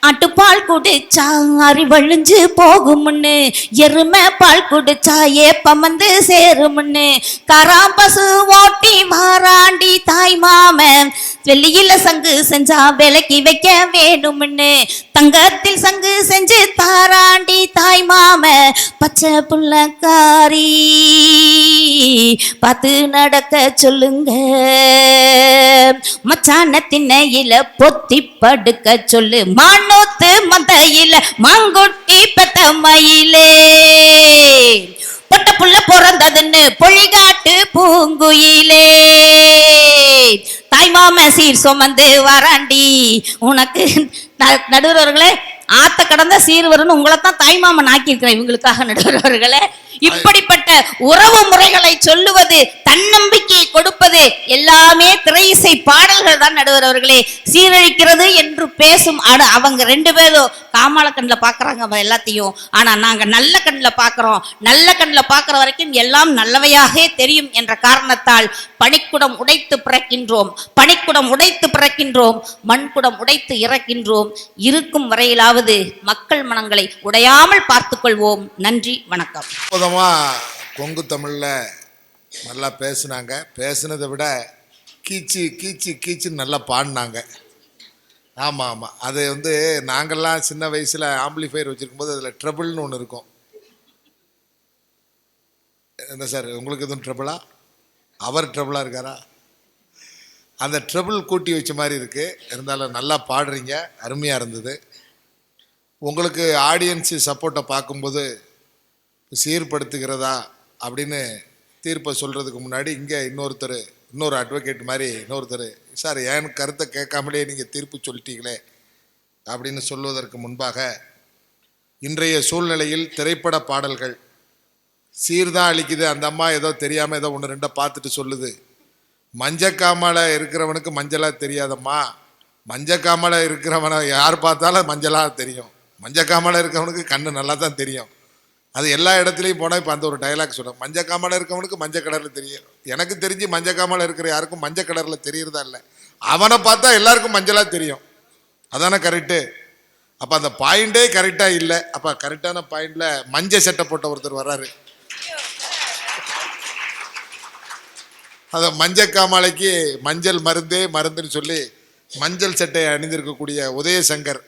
ஆட்டுப்பால் குடிச்சா அறிவழிஞ்சு போகும்னு, எருமை பால் குடிச்சா ஏப்பம் வந்து சேரும்னு, கராம்பசு ஓட்டி வாராண்டி தாய் மாமன், வெள்ளியில சங்கு செஞ்சா விலைக்கு வைக்க வேணும்னு, தங்கத்தில் சங்கு செஞ்சு தாராண்டி தாய் மாம, பச்சை புள்ளக்காரி பார்த்து நடக்க சொல்லுங்க, மச்சான திண்ணையில பொத்தி படுக்க சொல்லு, மானோத்து மந்தையில மாங்குட்டி பெத்த மயிலே, பொட்ட புள்ள பிறந்ததுன்னு பொழிகாட்டு பூங்குயிலே, தாய்மாம சீர் சுமந்து வராண்டி உனக்கு. நடுவர்களே, ஆத்த கடந்த சீர் வரும்னு உங்களைத்தான் தாய்மாமன் ஆக்கியிருக்கிறேன் இவங்களுக்காக. நடுவர்களே, இப்படிப்பட்ட உறவு முறைகளை சொல்லுவது, தன்னம்பிக்கையை கொடுப்பது எல்லாமே திரை இசை பாடல்கள் தான் நடுவர்களே. சீரழிக்கிறது என்று பேசும் அவங்க ரெண்டு பேரும் காமால கண்ணில் பாக்குறாங்க எல்லாத்தையும். ஆனா நாங்க நல்ல கண்ணில் பாக்குறோம். நல்ல கண்ணில் பாக்குற வரைக்கும் எல்லாம் நல்லவையாக தெரியும் என்ற காரணத்தால் பனிக்குடம் உடைத்து பிறக்கின்றோம், பனிக்குடம் உடைத்து பிறக்கின்றோம், மண்குடம் உடைத்து இறக்கின்றோம். இருக்கும் வரையிலாவது மக்கள் மனங்களை உடையாமல் பார்த்துக் கொள்வோம். நன்றி, வணக்கம். கொங்கு தமிழ்ல நல்லா பேசுனாங்க. பேசுனதை விட கீச்சு கீச்சு கீச்சுன்னு நல்லா பாடினாங்க. ஆமாம் ஆமாம், அது நாங்கள்லாம் சின்ன வயசில் ஆம்பிளிஃபையர் வச்சுருக்கும் போது அதில் ட்ரபிள்னு ஒன்று இருக்கும். என்ன சார், உங்களுக்கு எதுவும் ட்ரபிளா? அவர் ட்ரபிளாக இருக்காரா? அந்த ட்ரபிள் கூட்டி வச்ச மாதிரி இருக்குது. இருந்தாலும் நல்லா பாடுறீங்க, அருமையாக இருந்தது. உங்களுக்கு ஆடியன்ஸு சப்போர்ட்டை பார்க்கும்போது சீர்படுத்துகிறதா அப்படின்னு தீர்ப்பை சொல்கிறதுக்கு முன்னாடி இங்கே இன்னொரு அட்வொகேட் மாதிரி இன்னொருத்தர், சார் என் கருத்தை கேட்காமலே நீங்கள் தீர்ப்பு சொல்லிட்டீங்களே அப்படின்னு சொல்வதற்கு முன்பாக, இன்றைய சூழ்நிலையில் திரைப்பட பாடல்கள் சீர்தான் அளிக்குது. அந்த அம்மா ஏதோ தெரியாமல் ஏதோ ஒன்று ரெண்டை பார்த்துட்டு சொல்லுது, மஞ்சக்காமலை இருக்கிறவனுக்கு மஞ்சளாக தெரியாதம்மா, மஞ்சக்காமலை இருக்கிறவனை யார் பார்த்தாலும் மஞ்சளாக தெரியும், மஞ்சக்காமலை இருக்கிறவனுக்கு கண்ணு நல்லா தான் தெரியும். அது எல்லா இடத்துலையும் போனால் இப்போ அந்த ஒரு டைலாக் சொல்கிறேன், மஞ்சக்காமலை இருக்கிறவனுக்கு மஞ்சள் கலரில் தெரியும். எனக்கு தெரிஞ்சு மஞ்சக்காமலை இருக்கிற யாருக்கும் மஞ்சள் கலரில் தெரியறதா இல்லை, அவனை பார்த்தா எல்லாருக்கும் மஞ்சளாக தெரியும். அதானே கரெக்டு? அப்போ அந்த பாயிண்டே கரெக்டாக இல்லை. அப்போ கரெக்டான பாயிண்டில் மஞ்சள் சட்டை போட்ட ஒருத்தர் வர்றாரு. அந்த மஞ்சக்காமலைக்கு மஞ்சள் மருந்துன்னு சொல்லி மஞ்சள் சட்டையை அணிந்திருக்கக்கூடிய உதயசங்கர்,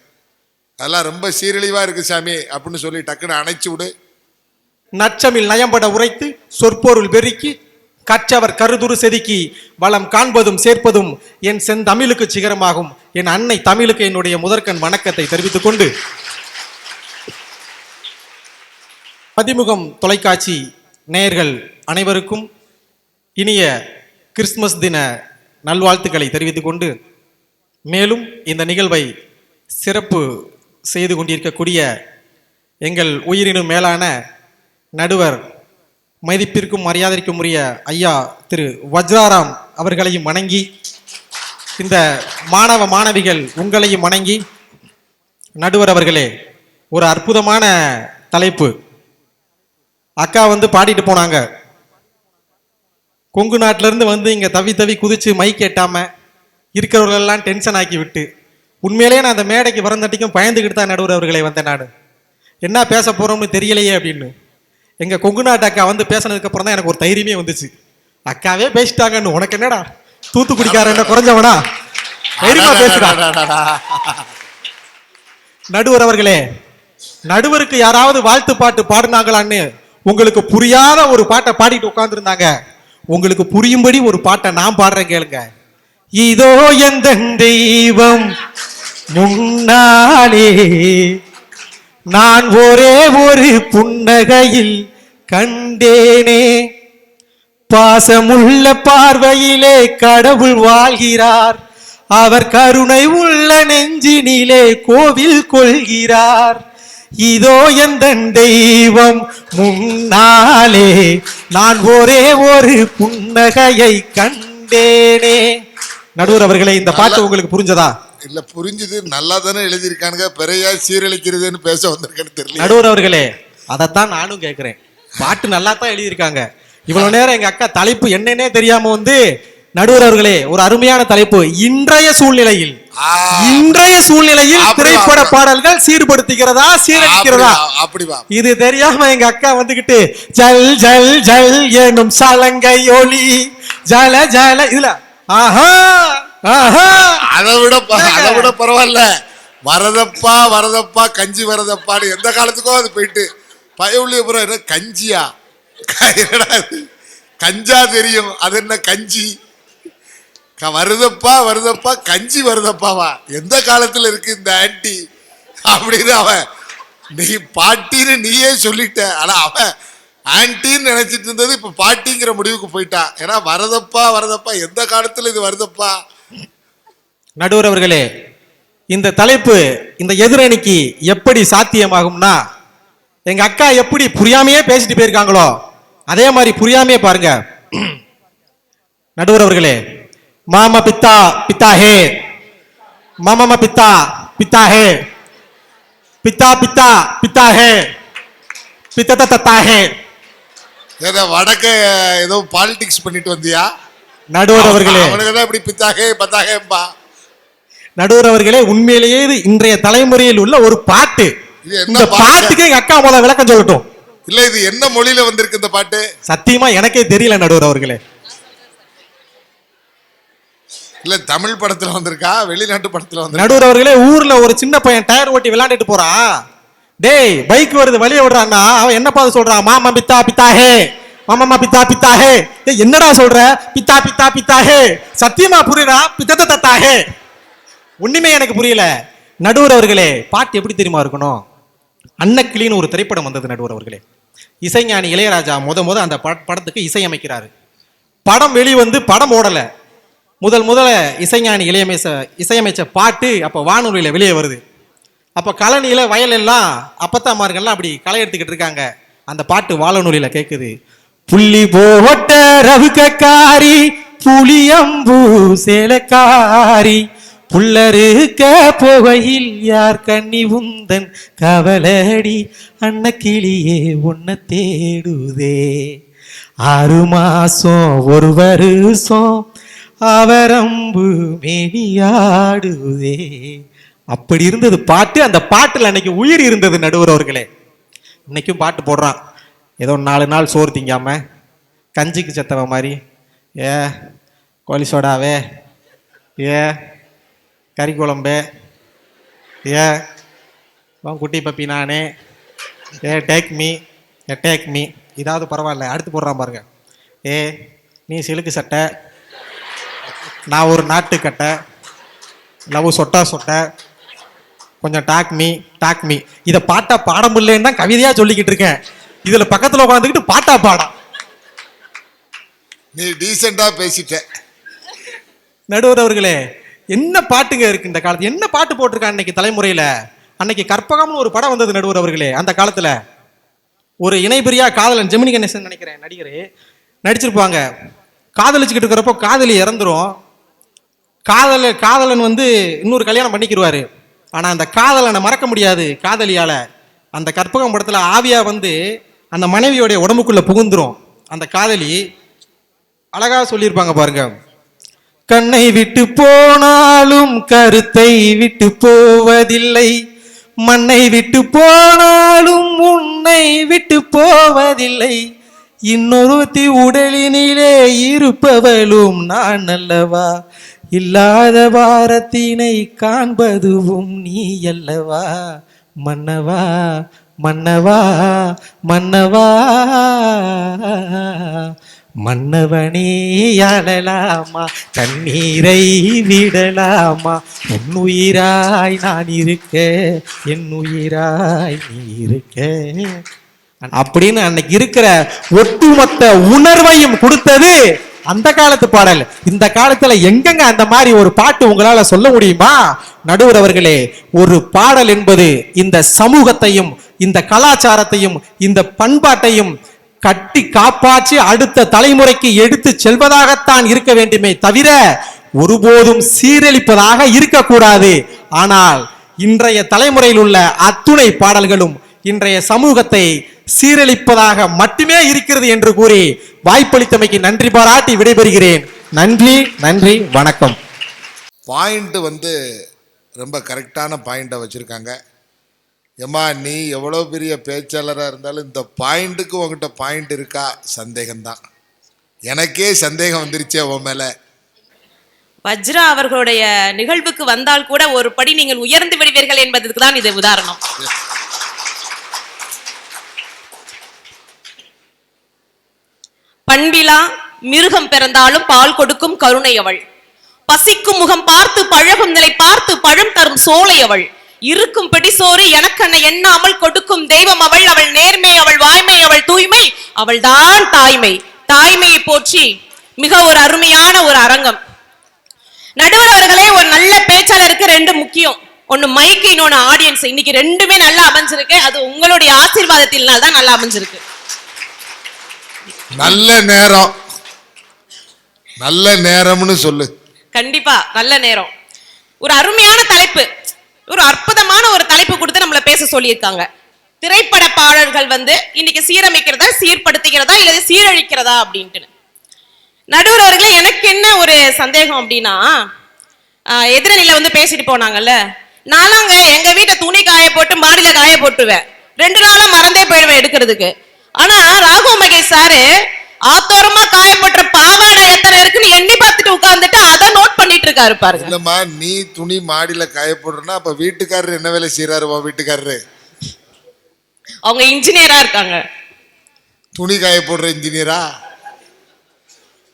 அதெல்லாம் ரொம்ப சீரழிவாக இருக்குது சாமி அப்படின்னு சொல்லி டக்குன்னு அணைச்சி விடு. நச்சமில் நயம்பட உரைத்து சொற்பொருள் பெருக்கி கற்றவர் கருதுரு செதுக்கி வளம் காண்பதும் சேர்ப்பதும் என் செந்தமிழுக்கு சிகரமாகும். என் அன்னை தமிழுக்கு என்னுடைய முதற்கண் வணக்கத்தை தெரிவித்துக் கொண்டு, பதிமுகம் தொலைக்காட்சி நேயர்கள் அனைவருக்கும் இனிய கிறிஸ்துமஸ் தின நல்வாழ்த்துக்களை தெரிவித்துக் கொண்டு, மேலும் இந்த நிகழ்வை சிறப்பு செய்து கொண்டிருக்கக்கூடிய எங்கள் உயிரினும் மேலான நடுவர் மதிப்பிற்கும் மரியாதைக்கும் உரிய ஐயா திரு வஜ்ராராம் அவர்களையும் வணங்கி, இந்த மாணவ மாணவிகள் உங்களையும் வணங்கி, நடுவர் அவர்களே, ஒரு அற்புதமான தலைப்பு. அக்கா பாடிட்டு போனாங்க, கொங்கு நாட்டிலேருந்து இங்கே தவி குதிச்சு மைக் எட்டாமல் இருக்கிறவர்களெல்லாம் டென்ஷன் ஆக்கி விட்டு, உண்மையிலேயே நான் அந்த மேடைக்கு வரந்தட்டிக்கும் பயந்துக்கிட்டு தான் நடுவர் அவர்களை வந்தேன். நான் என்ன பேச போகிறோம்னு தெரியலையே அப்படின்னு. எங்கள் கொங்கு நாட்டு அக்கா பேசினதுக்கப்புறம் தான் எனக்கு ஒரு தைரியமே வந்துச்சு. அக்காவே பேசிட்டாங்கன்னு, உனக்கு என்னடா தூத்துக்குடிக்கார என்ன குறைஞ்சவனா, தைரியமா பேசுடா. நடுவர் அவர்களே, நடுவருக்கு யாராவது வாழ்த்து பாட்டு பாடினாங்களான்னு உங்களுக்கு புரியாத ஒரு பாட்டை பாடிட்டு உட்கார்ந்துருந்தாங்க. உங்களுக்கு புரியும்படி ஒரு பாட்டை நான் பாடுறேன், கேளுங்க. இதோ எந்த தெய்வம் முன்னாலே நான் ஒரே ஒரு புன்னகையில் கண்டேனே, பாசமுள்ள பார்வையிலே கடவுள் வாழ்கிறார், அவர் கருணை உள்ள நெஞ்சினிலே கோவில் கொள்கிறார். இதோ எந்த தெய்வம் முன்னாலே நான் ஒரே ஒரு புன்னகையை கண்டேனே. நடுவர் அவர்களே, இந்த பாட்டு உங்களுக்கு புரிஞ்சதா? இல்ல, புரிஞ்சுது. நல்லா தானே எழுதியிருக்கானுங்க, பெறையா சீரழிக்கிறதுன்னு பேச வந்திருக்கேன்னு தெரியல. நடுவர் அவர்களே, அதைத்தான் நானும் கேட்கிறேன். பாட்டு நல்லா தான் எழுதியிருக்காங்க. இவ்வளவு நேரம் எங்க அக்கா தலைப்பு என்னன்னே தெரியாம நடுவர் அவர்களே, ஒரு அருமையான தலைப்பு. இன்றைய சூழ்நிலையில் திரைப்பட பாடல்கள் சீர்படுத்துகிறதா சீரழிக்கிறதா? அப்படிவா? இது தெரியாம எங்க அக்கா ஜல் ஜல் ஜல் எனும் சலங்கை ஒளி ஜல ஜல இதுல அதை விட பரவாயில்ல. வரதப்பா வரதப்பா கஞ்சி வரதப்பான்னு எந்த காலத்துக்கோ அது போயிட்டு பயவுள்ளியபுரம் என்ன கஞ்சியா? கஞ்சா தெரியும், அது என்ன கஞ்சி? வருதப்பா வருதப்பா கஞ்சி வருதப்பாவா? எந்த காலத்துல இருக்கு இந்த ஆன்டி அப்படின்னு அவன் நீ பாட்டின்னு நீயே சொல்லிட்ட. ஆனா அவன் ஆன்டின்னு நினைச்சிட்டு இருந்தது இப்ப பாட்டிங்கிற முடிவுக்கு போயிட்டான். ஏன்னா வரதப்பா வரதப்பா எந்த காலத்துல இது வருதப்பா? நடுவர் அவர்களே, இந்த தலைப்பு இந்த எதிரணிக்கு எப்படி சாத்தியமாகும்னா, எங்க அக்கா எப்படி புரியாமையே பேசிட்டு போயிருக்காங்களோ அதே மாதிரி புரியாமையே பாருங்க. நடுவர் அவர்களே, மாமா பித்தா பித்தா ஹே, மாமா பித்தா பித்தா ஹே, பித்தா பித்தா பித்தா ஹே, பித்தா தத்தா ஹே. ஏதோ வடக்க ஏதோ பாலிடிக்ஸ் பண்ணிட்டு வந்தியா? நடுவர் அவர்களே, அவனுக்குதான் இப்படி பித்தாகே பத்தாகேம்பா. நடுவர் அவர்களே, உண்மையிலேயே இது இன்றைய தலைமுறையில் உள்ள ஒரு பாட்டு. இந்த பாட்டுக்கு எங்க அக்கா முதல்ல விளக்கம் சொல்லட்டும். இல்ல, இது என்ன மொழியில வந்திருக்கு இந்த பாட்டு? சத்தியமா எனக்கே தெரியல நடுவர் அவர்களே. இல்ல, தமிழ் படத்துல வந்திருக்கா வெளிநாட்டு படத்துல வந்து? நடுவர் அவர்களே, ஊர்ல ஒரு சின்ன பையன் டயர் ஓட்டி விளையாண்டுட்டு போறான். டேய், பைக் வருது வழிய விடுறான்னா அவன் என்ன பார்த்து சொல்றான்? மாமா பித்தா பித்தா ஹே, மாமா பித்தா பித்தா ஹே. என்னடா சொல்ற? பித்தா பித்தா பித்தா ஹே. சத்தியமா புரியுதா? பித்தா தத்தா ஹே. ஒண்ணுமே எனக்கு புரியல. நடுவர் அவர்களே, பாட்டு எப்படி தெரியுமா இருக்கணும்? அன்னக்கிளின்னு ஒரு திரைப்படம் வந்தது நடுவர் அவர்களே. இசைஞானி இளையராஜா முத அந்த படத்துக்கு இசையமைக்கிறாரு. படம் வெளிவந்து படம் ஓடல. முதல்ல இசைஞானி இசையமைச்ச பாட்டு அப்ப வானொலியில வெளியே வருது. அப்ப கழனியில வயல் எல்லாம் அப்பத்தாமார்கள்லாம் அப்படி களை எடுத்துக்கிட்டு இருக்காங்க. அந்த பாட்டு வானொலியில கேட்குது. புள்ளி போட்ட ரவுக்காரி, புளியம்பூ சேலக்காரி, புள்ளருக்க போகையில் யார் கண்ணி உந்தன் கவலடி, அன்னக்கிளியே உன்னை தேடுதே, 6 மாசம் 1 வருஷம் அவரம்பு மேனியாடுதே. அப்படி இருந்தது பாட்டு. அந்த பாட்டுல அன்னைக்கு உயிர் இருந்தது நடுவர் அவர்களே. இன்னைக்கும் பாட்டு போடுறான். ஏதோ 4 நாள் சோறு திங்காம கஞ்சிக்கு செத்தவ மாதிரி, ஏ கோழி சோடாவே, ஏ கறி குழம்பு, ஏ குட்டி பப்பி நானே, டேக் மீ இதாவது பரவாயில்ல. அடுத்து போடுறான் பாருங்க. ஏ நீ சிலுக்கு சட்டை, நான் ஒரு நாட்டுக்கட்டை, லவ் சொட்டை, கொஞ்சம் டாக் மீ. இதை பாட்டா பாட முடியலன்னு தான் கவிதையா சொல்லிக்கிட்டு இருக்கேன். இதுல பக்கத்துல உட்காந்துக்கிட்டு பாட்டா பாடம். நீ டீசெண்டா பேசிட்ட நடுவர் அவர்களே. என்ன பாட்டுங்க இருக்கு இந்த காலத்து? என்ன பாட்டு போட்டிருக்கான் இன்னைக்கு தலைமுறையில? அன்னைக்கு கற்பகம்னு ஒரு படம் வந்தது நடுவர் அவர்களே. அந்த காலத்துல ஒரு இணைபிரியா காதலன், ஜெமினி கணேசன் நினைக்கிறேன் நடிகர், நடிச்சிருப்பாங்க. காதலிச்சுக்கிட்டு இருக்கிறப்போ காதலி இறந்துரும். காதலன் வந்து இன்னொரு கல்யாணம் பண்ணிக்கிடுவாரு. ஆனா அந்த காதலனை மறக்க முடியாது காதலியால. அந்த கற்பகம் படத்துல ஆவியா வந்து அந்த மனைவியோடைய உடம்புக்குள்ள புகுந்துரும். அந்த காதலி அழகா சொல்லியிருப்பாங்க பாருங்க. கண்ணை விட்டு போனாலும் கருத்தை விட்டு போவதில்லை, மண்ணை விட்டு போனாலும் உன்னை விட்டு போவதில்லை, இன்னொருத்தி உடலினிலே இருப்பவளும் நான் அல்லவா, இல்லாத பாரத்தினை காண்பதுவும் நீ அல்லவா, மன்னவா மன்னவா மன்னவா, மன்னவனே ஆளலாமா, தண்ணீரை விடலாமா, உன்னுயிராய் நான் இருக்க, என் உயிராய் நீ இருக்க அப்படின்னு அன்னைக்கு இருக்கிற ஒட்டுமொத்த உணர்வையும் கொடுத்தது அந்த காலத்து பாடல். இந்த காலத்துல எங்கங்க அந்த மாதிரி ஒரு பாட்டு உங்களால சொல்ல முடியுமா? நடுவர் அவர்களே, ஒரு பாடல் என்பது இந்த சமூகத்தையும் இந்த கலாச்சாரத்தையும் இந்த பண்பாட்டையும் கட்டி காப்பாற்றி அடுத்த தலைமுறைக்கு எடுத்து செல்வதாகத்தான் இருக்க வேண்டுமே தவிர ஒருபோதும் சீரழிப்பதாக இருக்கக்கூடாது. ஆனால் இன்றைய தலைமுறையில் உள்ள அத்துணை பாடல்களும் இன்றைய சமூகத்தை சீரழிப்பதாக மட்டுமே இருக்கிறது என்று கூறி வாய்ப்பளித்தமைக்கு நன்றி பாராட்டி விடைபெறுகிறேன். நன்றி, வணக்கம். பாயிண்ட் வந்து ரொம்ப கரெக்டான பாயிண்டை வச்சுருக்காங்க. ஏம்மா, நீ எவ்வளோ பெரிய பேச்சாளராக இருந்தாலும் இந்த பாயிண்ட்டுக்கு உங்ககிட்ட பாயிண்ட் இருக்கா? சந்தேகம்தான். எனக்கே சந்தேகம் வந்துருச்சே உன் மேலே. வஜ்ரா அவர்களுடைய நிகழ்வுக்கு வந்தால் கூட ஒரு படி நீங்கள் உயர்ந்து விடுவீர்கள் என்பதற்கு தான் இது உதாரணம். பண்பிலா மிருகம் பிறந்தாலும் பால் கொடுக்கும் கருணை அவள், பசிக்கும் முகம் பார்த்து பழகும் நிலை பார்த்து பழம் தரும் சோலை அவள், இருக்கும் பிடிசோறு எனக்கென்ன எண்ணாமல் கொடுக்கும் தெய்வம் அவள், அவள் நேர்மை, அவள் வாய்மை, அவள் தூய்மை, அவள் தான் தாய்மை. தாய்மையை போற்றி மிக ஒரு அருமையான ஒரு அரங்கம். நடுவர் அவர்களே, ஒரு நல்ல பேச்சாளருக்கு 2 முக்கியம். ஒன்னு மைக்கு, இன்னொன்னு ஆடியன்ஸ். இன்னைக்கு 2மே நல்லா அமைஞ்சிருக்கு. அது உங்களுடைய ஆசீர்வாதத்தினால் தான் நல்லா அமைஞ்சிருக்கு. நல்ல நேரம்னு சொல்லு. கண்டிப்பா நல்ல நேரம். ஒரு அருமையான தலைப்பு, ஒரு அற்புதமான ஒரு தலைப்பு கொடுத்து நம்மள பேச சொல்லியிருக்காங்க. திரைப்பட பாடல்கள் வந்து இன்னைக்கு சீரமைக்கிறதா, சீர்படுத்துகிறதா, இல்லது சீரழிக்கிறதா அப்படின்ட்டு. நடுவர் அவர்களே, எனக்கு என்ன ஒரு சந்தேகம் அப்படின்னா, எதிரணியில வந்து பேசிட்டு போனாங்கல்ல, நானாங்க எங்க வீட்டை துணி காய போட்டு மாடியில காய போட்டுவேன், 2 நாளா மறந்தே போயிடுவேன் எடுக்கிறதுக்கு. ஆனா ராகவ் மகேஷ் சாரு ஆத்தோரமா காயப்பட்ட பாவாடை எத்தனை இருக்குன்னு எண்ணி பார்த்துட்டு உட்கார்ந்துட்டு அதை நோட் பண்ணிட்டு இருக்காரு பாருங்க. இல்லம்மா, நீ துணி மாடியில காய போடுறனா அப்ப வீட்டுக்காரர் என்ன வேலை செய்யறாரு? வீட்டுக்காரரு அவங்க இன்ஜினியரா இருக்காங்க. துணி காய போடுற இன்ஜினியரா?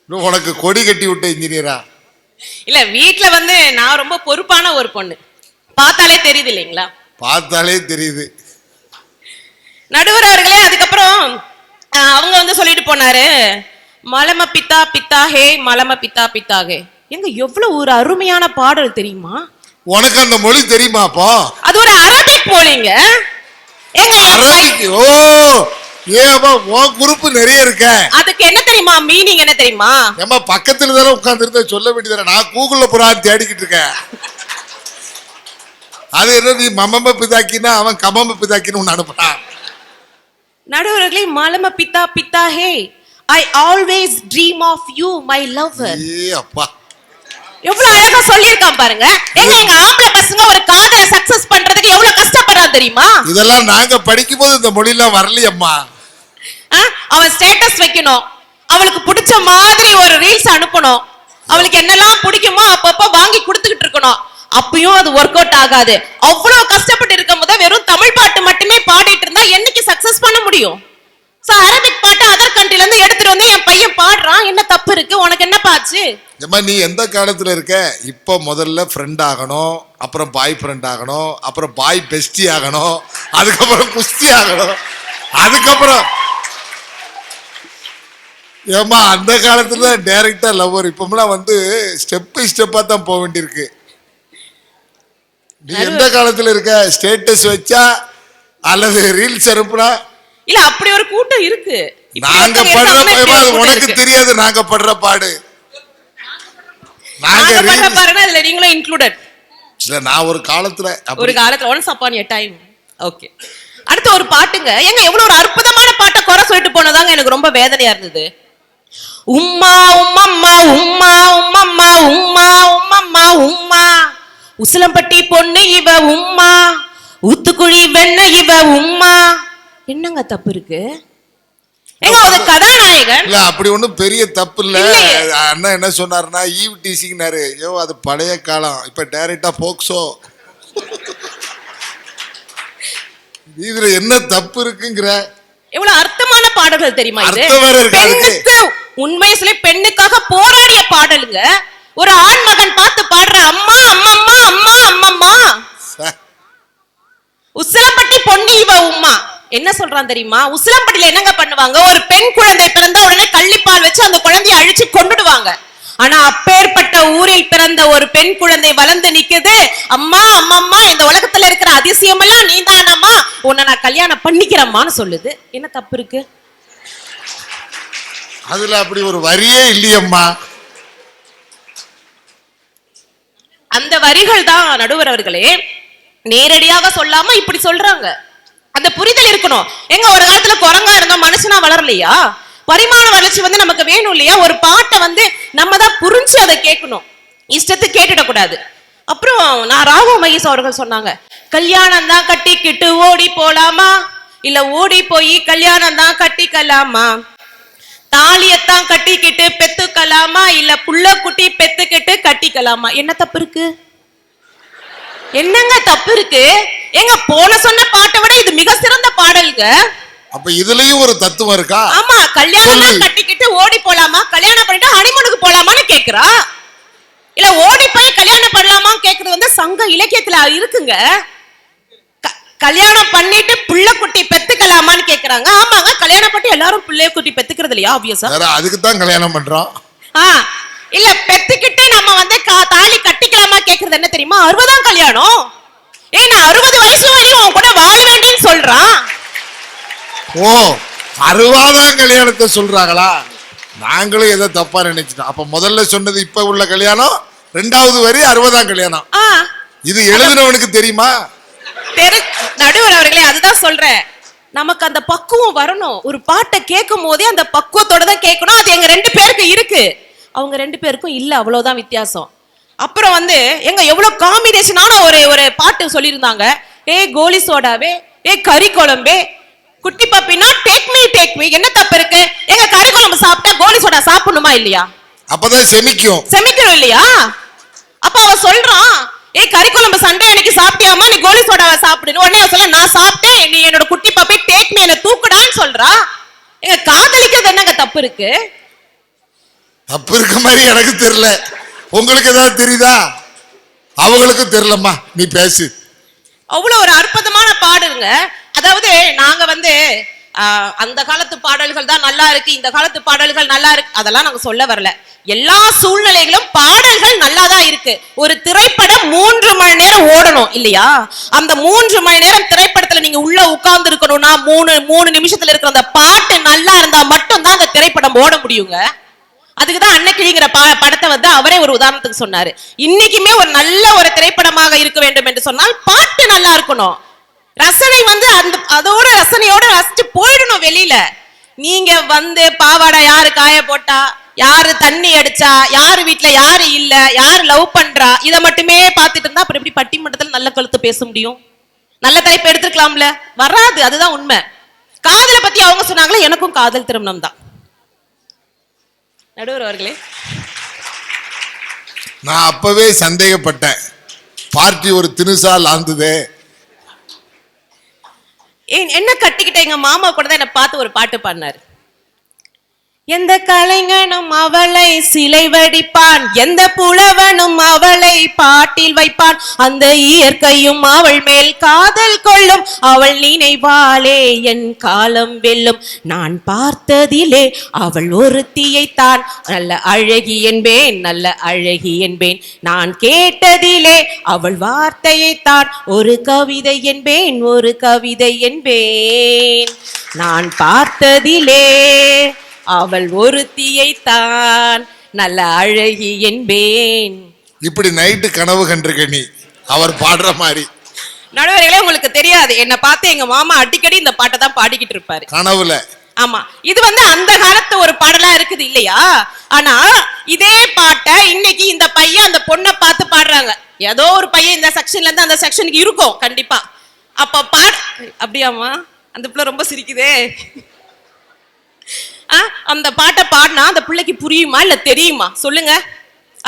உனக்கு கொடி கட்டி விட்ட இன்ஜினியரா? இல்ல, வீட்டுல வந்து நான் ரொம்ப பொறுப்பான ஒரு பொண்ணு. பார்த்தாலே தெரியுது இல்லைங்களா? பார்த்தாலே தெரியுது. நடுவர் அவர்களே அதுக்கப்புறம் அவங்க வந்து சொல்லிட்டு போனாரு, மலம பித்தா பித்தா ஹே மலம பித்தா பித்தா ஹே. எங்க எவ்வளவு ஒரு அருமையான பாடல் தெரியுமா? உனக்கு அந்த மொழி தெரியுமா? அப்போ அது ஒரு அரபிக் மொழிங்க. எங்க அரபிக்? ஓ ஏப்பா உன் குரூப் நிறைய இருக்க. அதுக்கு என்ன தெரியுமா மீனிங்? என்ன தெரியுமா? ஏமா பக்கத்துல தானே உட்கார்ந்து இருந்த சொல்ல வேண்டியதானே. நான் கூகுள்ல புறான்னு தேடிக்கிட்டு இருக்கேன். அது என்ன நீ மமம பிதாக்கினா அவன் கமம பிதாக்கின்னு ஒன்னு அனுப்புறான். நடுவர்களே மலம பித்தா பித்தா hey I always dream of you my lover. ஏ அப்பா எவ்வளவு அழகா சொல்லியிருக்கான் பாருங்க. எங்க ஆம்பளை பசங்க ஒரு காதலை சக்சஸ் பண்றதுக்கு எவ்வளவு கஷ்டப்படுறான் தெரியுமா? இதெல்லாம் நாங்க படிக்கும் போது இந்த மொழி எல்லாம் வரலையம்மா. அவன் ஸ்டேட்டஸ் வைக்கணும், அவளுக்கு பிடிச்ச மாதிரி ஒரு ரீல்ஸ் அனுப்பணும், அவளுக்கு என்னெல்லாம் பிடிக்குமோ அப்பப்போ வாங்கி கொடுத்துக்கிட்டு இருக்கணும். அப்பயும் அது ஒர்க் அவுட் ஆகாது. அவ்வளவு கஷ்டப்பட்டு இருக்கும் போது வெறும் தமிழ் பாட்டு மட்டுமே பாடிட்டு இருந்தா என்னைக்கு சக்சஸ் பண்ண முடியும்? சோ அரபிக் பாட்டு அதர் கண்ட்ரில இருந்து எடுத்துட்டு வந்து என் பையன் பாடுறான், என்ன தப்பு இருக்கு? உனக்கு என்ன பாச்சு? நீ எந்த காலத்துல இருக்க? இப்ப முதல்ல ஃப்ரெண்ட் ஆகணும், அப்புறம் பாய் ஃப்ரெண்ட் ஆகணும், அப்புறம் பாய் பெஸ்டி ஆகணும், அதுக்கப்புறம் குஸ்தி ஆகணும், அதுக்கப்புறம் ஏமா அந்த காலத்துல டைரக்டா லவ்வர். இப்பமெல்லாம் வந்து ஸ்டெப் பை ஸ்டெப்பா தான் போக வேண்டியிருக்கு. நீ எந்த காலத்துல இருக்க? ஸ்டேட்டஸ் வச்சா அல்லது ரீல்ஸ் அனுப்புனா? இல்ல அப்படி ஒரு கூட்டம் இருக்கு. நாங்க படுற பாடு உனக்கு தெரியாது. நாங்க படுற பாடு நாங்க படுற பாருங்க, அதுல நீங்களும் இன்க்ளூடட். இல்ல நான் ஒரு காலத்துல once upon a time. Okay, அடுத்து ஒரு பாட்டுங்க. எங்க எவ்வளவு ஒரு அற்புதமான பாட்டை குறை சொல்லிட்டு போனதாங்க எனக்கு ரொம்ப வேதனையா இருந்தது. உம்மா உம்மம்மா உம்மா உம்மம்மா உம்மா உம்மம்மா உம்மா, உசிலம்பட்டி பொண்ணு இவ உம்மா, ஊத்துக்குழி வெண்ண இவ உம்மா. என்னங்க தப்பு இருக்கு? ஏங்க ஒரு கதாநாயகன் இல்ல அப்படி ஒண்ணும் பெரிய தப்பு இல்ல. அண்ணா என்ன சொன்னாருன்னா ஈவ் டீசிங்னாரு. ஐயோ அது பழைய காலம், இப்ப டைரக்டா போக்சோ. இதுல என்ன தப்பு இருக்குங்கிற? எவ்வளவு அர்த்தமான பாடல்கள் தெரியுமா இது? அர்த்தம் வேற இருக்கு. பெண்ணுக்கு உண்மையை சொல்லி பெண்ணுக்காக போராடிய பாடலுங்க. ஒரு ஆண் மகன் பார்த்து பாடுற அம்மா அம்மம்மா அம்மா அம்மம்மா, உசிலம்பட்டி பொண்ணு இவ உம்மா. என்ன சொல்றான் தெரியுமா? உசிலம்பட்டியில என்னங்க பண்ணுவாங்க? ஒரு பெண் குழந்தை பிறந்த உடனே கள்ளிப்பால் வச்சு அந்த குழந்தையை அழிச்சு கொண்டுடுவாங்க. ஆனா அப்பேற்பட்ட ஊரில் பிறந்த ஒரு பெண் குழந்தை வளர்ந்து நிக்குது. அம்மா அம்மம்மா, இந்த உலகத்துல இருக்கிற அதிசயம் எல்லாம் நீ தானம்மா, உன்னை நான் கல்யாணம் பண்ணிக்கிறம்மான்னு சொல்லுது. என்ன தப்பு இருக்கு அதுல? அப்படி ஒரு வரியே இல்லையம்மா. அந்த வரிகள் தான் நடுவர் அவர்களே நேரடியாக சொல்லாம இப்படி சொல்றாங்க. அந்த புரிதல் இருக்கணும். எங்க ஒரு காலத்துல குரங்கா இருந்தோம், மனுஷனா வளரலையா? பரிமாண வளர்ச்சி வந்து நமக்கு வேணும் இல்லையா? ஒரு பாட்டை வந்து நம்ம தான் புரிஞ்சு அதை கேட்கணும், இஷ்டத்துக்கு கேட்டுட கூடாது. அப்புறம் நான் ராகு மகேஷ் அவர்கள் சொன்னாங்க, கல்யாணம் தான் கட்டிக்கிட்டு ஓடி போலாமா, இல்ல ஓடி போய் கல்யாணம் தான் கட்டிக்கலாமா, தாலியத்தான் கட்டிக்கிட்டு பெத்துக்கலாமா, இல்ல புள்ள குட்டி பெத்துக்கிட்டு கட்டிக்கலாமா. என்ன தப்பு இருக்கு? என்னங்க தப்பு இருக்கு? எங்க போன சொன்ன பாட்டை விட இது மிக சிறந்த பாடல்ங்க. அப்ப இதுலயும் ஒரு தத்துவம் இருக்கா? ஆமா, கல்யாணம் கட்டிக்கிட்டு ஓடி போலாமா, கல்யாணம் பண்ணிட்டு ஹனிமூனுக்கு போலாமான்னு கேக்குறா. இல்ல ஓடி போய் கல்யாணம் பண்ணலாமா கேக்குறது வந்து சங்க இலக்கியத்துல இருக்குங்க. கல்யாணம் பண்ணிட்டு புள்ள குட்டி பெத்துக்கலாமான்னு கேக்குறாங்க. ஆமாங்க, கல்யாணம் பண்ணி எல்லாரும் புள்ளைய குட்டி பெத்துக்கிறது இல்லையா? ஆப்வியஸா அதுக்கு தான் கல்யாணம் பண்றோம். இல்ல பெத்துக்கிட்டு நம்ம வந்து தாலி கட்டிக்கலாமா கேக்குறது என்ன தெரியுமா? 60 கல்யாணம். ஏன்னா 60 வயசு வரையும் உன் கூட வாழ வேண்டின்னு சொல்றான். ஓ 60 கல்யாணத்தை சொல்றாங்களா? நாங்களும் ஏதோ தப்பா நினைச்சிட்டோம். அப்ப முதல்ல சொன்னது இப்ப உள்ள கல்யாணம், 2வது வரி 60 கல்யாணம். இது எழுதுனவனுக்கு தெரியுமா? நடுவர் அவர்களே அதுதான் சொல்றேன், நமக்கு அந்த பக்குவம் வரணும். ஒரு பாட்டை கேட்கும் போதே அந்த பக்குவத்தோட தான் கேட்கணும். அது எங்க 2 பேருக்கு இருக்கு, அவங்க 2 பேருக்கும் இல்ல, அவ்வளவுதான் வித்தியாசம். அப்புறம் வந்து எங்க எவ்வளவு காம்பினேஷனான ஒரு பாட்டு சொல்லியிருந்தாங்க. ஏ கோலி சோடாவே, ஏ கறி குழம்பே, குட்டி பப்பினா டேக் மீ. என்ன தப்பு இருக்கு? எங்க கறி குழம்பு சாப்பிட்டா கோலி சோடா சாப்பிடணுமா இல்லையா? அப்பதான் செமிக்கும் இல்லையா? அப்ப அவ சொல்றான், ஏ கறி குழம்பு சண்டே அன்னைக்கு சாப்பிட்டியாமா, நீ கோலி சோடாவை சாப்பிடுன்னு. உடனே சொல்ல, நான் சாப்பிட்டேன், நீ என்னோட குட்டி பப்பி டேக் மீ, என்ன தூக்குடான்னு சொல்றா. எங்க காதலிக்கிறது என்னங்க தப்பு இருக்கு? தப்பு இருக்க மாதிரி எனக்கு தெரியல, உங்களுக்கு ஏதாவது தெரியுதா? அவங்களுக்கும் தெரியலம்மா, நீ பேசு. அவ்வளவு ஒரு அற்புதமான பாடலுங்க. அதாவது நாங்க வந்து அந்த காலத்து பாடல்கள் தான் நல்லா இருக்கு, இந்த காலத்து பாடல்கள் நல்லா இருக்கு, அதெல்லாம் நாங்க சொல்ல வரல. எல்லா சூழ்நிலைகளும் பாடல்கள் நல்லா தான் இருக்கு. ஒரு திரைப்படம் 3 மணி நேரம் ஓடணும் இல்லையா? அந்த 3 மணி நேரம் திரைப்படத்துல நீங்க உள்ள உட்கார்ந்து இருக்கணும்னா 3 நிமிஷத்துல இருக்கிற அந்த பாட்டு நல்லா இருந்தா மட்டும்தான் அந்த திரைப்படம் ஓட முடியுங்க. அதுக்குதான் அன்னக்கிளிங்கிற படத்தை வந்து அவரே ஒரு உதாரணத்துக்கு சொன்னாரு. இன்னைக்குமே ஒரு நல்ல ஒரு திரைப்படமாக இருக்க வேண்டும் என்று சொன்னால் பாட்டு நல்லா இருக்கணும். ரசனை வந்து அதோட ரசனையோட ரசிச்சு போயிடணும் வெளியில. நீங்க வந்து பாவாடை யாரு காய போட்டா, யாரு தண்ணி அடிச்சா, யாரு வீட்டுல யாரு இல்ல, யாரு லவ் பண்றா, இதை மட்டுமே பார்த்துட்டு இருந்தா அப்புறம் எப்படி பட்டிமன்றத்துல நல்ல கருத்து பேச முடியும்? நல்ல தலைப்பு எடுத்துக்கலாம்ல, வராது. அதுதான் உண்மை. காதலை பத்தி அவங்க சொன்னாங்களே, எனக்கும் காதல் திருமணம் தான். நடுவர் அவர்களே, நான் அப்பவே சந்தேகப்பட்டேன், பார்ட்டி ஒரு தினுசால் ஆந்ததே. என்ன கட்டிக்கிட்ட எங்க மாமா கூட தான் என்ன பார்த்து ஒரு பாட்டு பாடினாரு. எந்த கலைஞனும் அவளை சிலை வடிப்பான், எந்த புலவனும் அவளை பாட்டில் வைப்பான், அந்த இயற்கையும் அவள் மேல் காதல் கொள்ளும், அவள் நினைவாளே என் காலம் வெல்லும், நான் பார்த்ததிலே அவள் ஒருத்தியைத்தான் நல்ல அழகி என்பேன், நல்ல அழகி என்பேன், நான் கேட்டதிலே அவள் வார்த்தையைத்தான் ஒரு கவிதை என்பேன், ஒரு கவிதை என்பேன், நான் பார்த்ததிலே அவள் ஒருத்தியைத்தான் நல்ல அழகி என்பேன். இப்படி நைட்டு கனவு கண்டிருக்க நீ அவர் பாடுற மாதிரி. நடுவர்களே, உங்களுக்கு தெரியாது, என்ன பார்த்து எங்க மாமா அடிக்கடி இந்த பாட்டை தான் பாடிக்கிட்டு இருப்பாரு கனவுல. ஆமா, இது வந்து அந்த காலத்து ஒரு பாடலா இருக்குது இல்லையா? ஆனா இதே பாட்டை இன்னைக்கு இந்த பையன் அந்த பொண்ணை பார்த்து பாடுறாங்க. ஏதோ ஒரு பையன் இந்த செக்ஷன்ல இருந்து அந்த செக்ஷனுக்கு இருக்கும் கண்டிப்பா. அப்ப அப்படியாமா? அந்த பிள்ளை ரொம்ப சிரிக்குதே. அந்த பாட்டை பாடினா அந்த பிள்ளைக்கு புரியுமா இல்ல தெரியுமா சொல்லுங்க?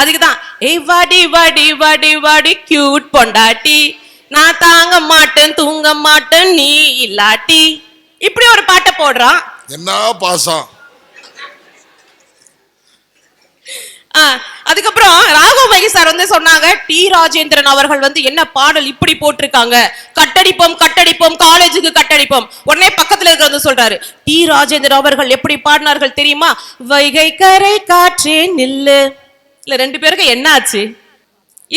அதுக்குதான் ஏய் வாடி வாடி வாடி வாடி கியூட் பொண்டாட்டி, நான் தாங்க மாட்டேன் தூங்க மாட்டேன் நீ இல்லாட்டி, இப்படி ஒரு பாட்டை போடுறான். என்ன பாசம். அதுக்கப்புறம் ராகவ் மகி சார் வந்து சொன்னாங்க, டி ராஜேந்திரன் அவர்கள் வந்து என்ன பாடல் இப்படி போட்டிருக்காங்க, கட்டடிப்போம் கட்டடிப்போம் காலேஜுக்கு கட்டடிப்போம். உடனே பக்கத்துல இருக்கிறது சொல்றாரு, டி ராஜேந்திரன் அவர்கள் எப்படி பாடினார்கள் தெரியுமா? வைகை கரை காற்றே நில்லு. இல்ல 2 பேருக்கு என்ன ஆச்சு?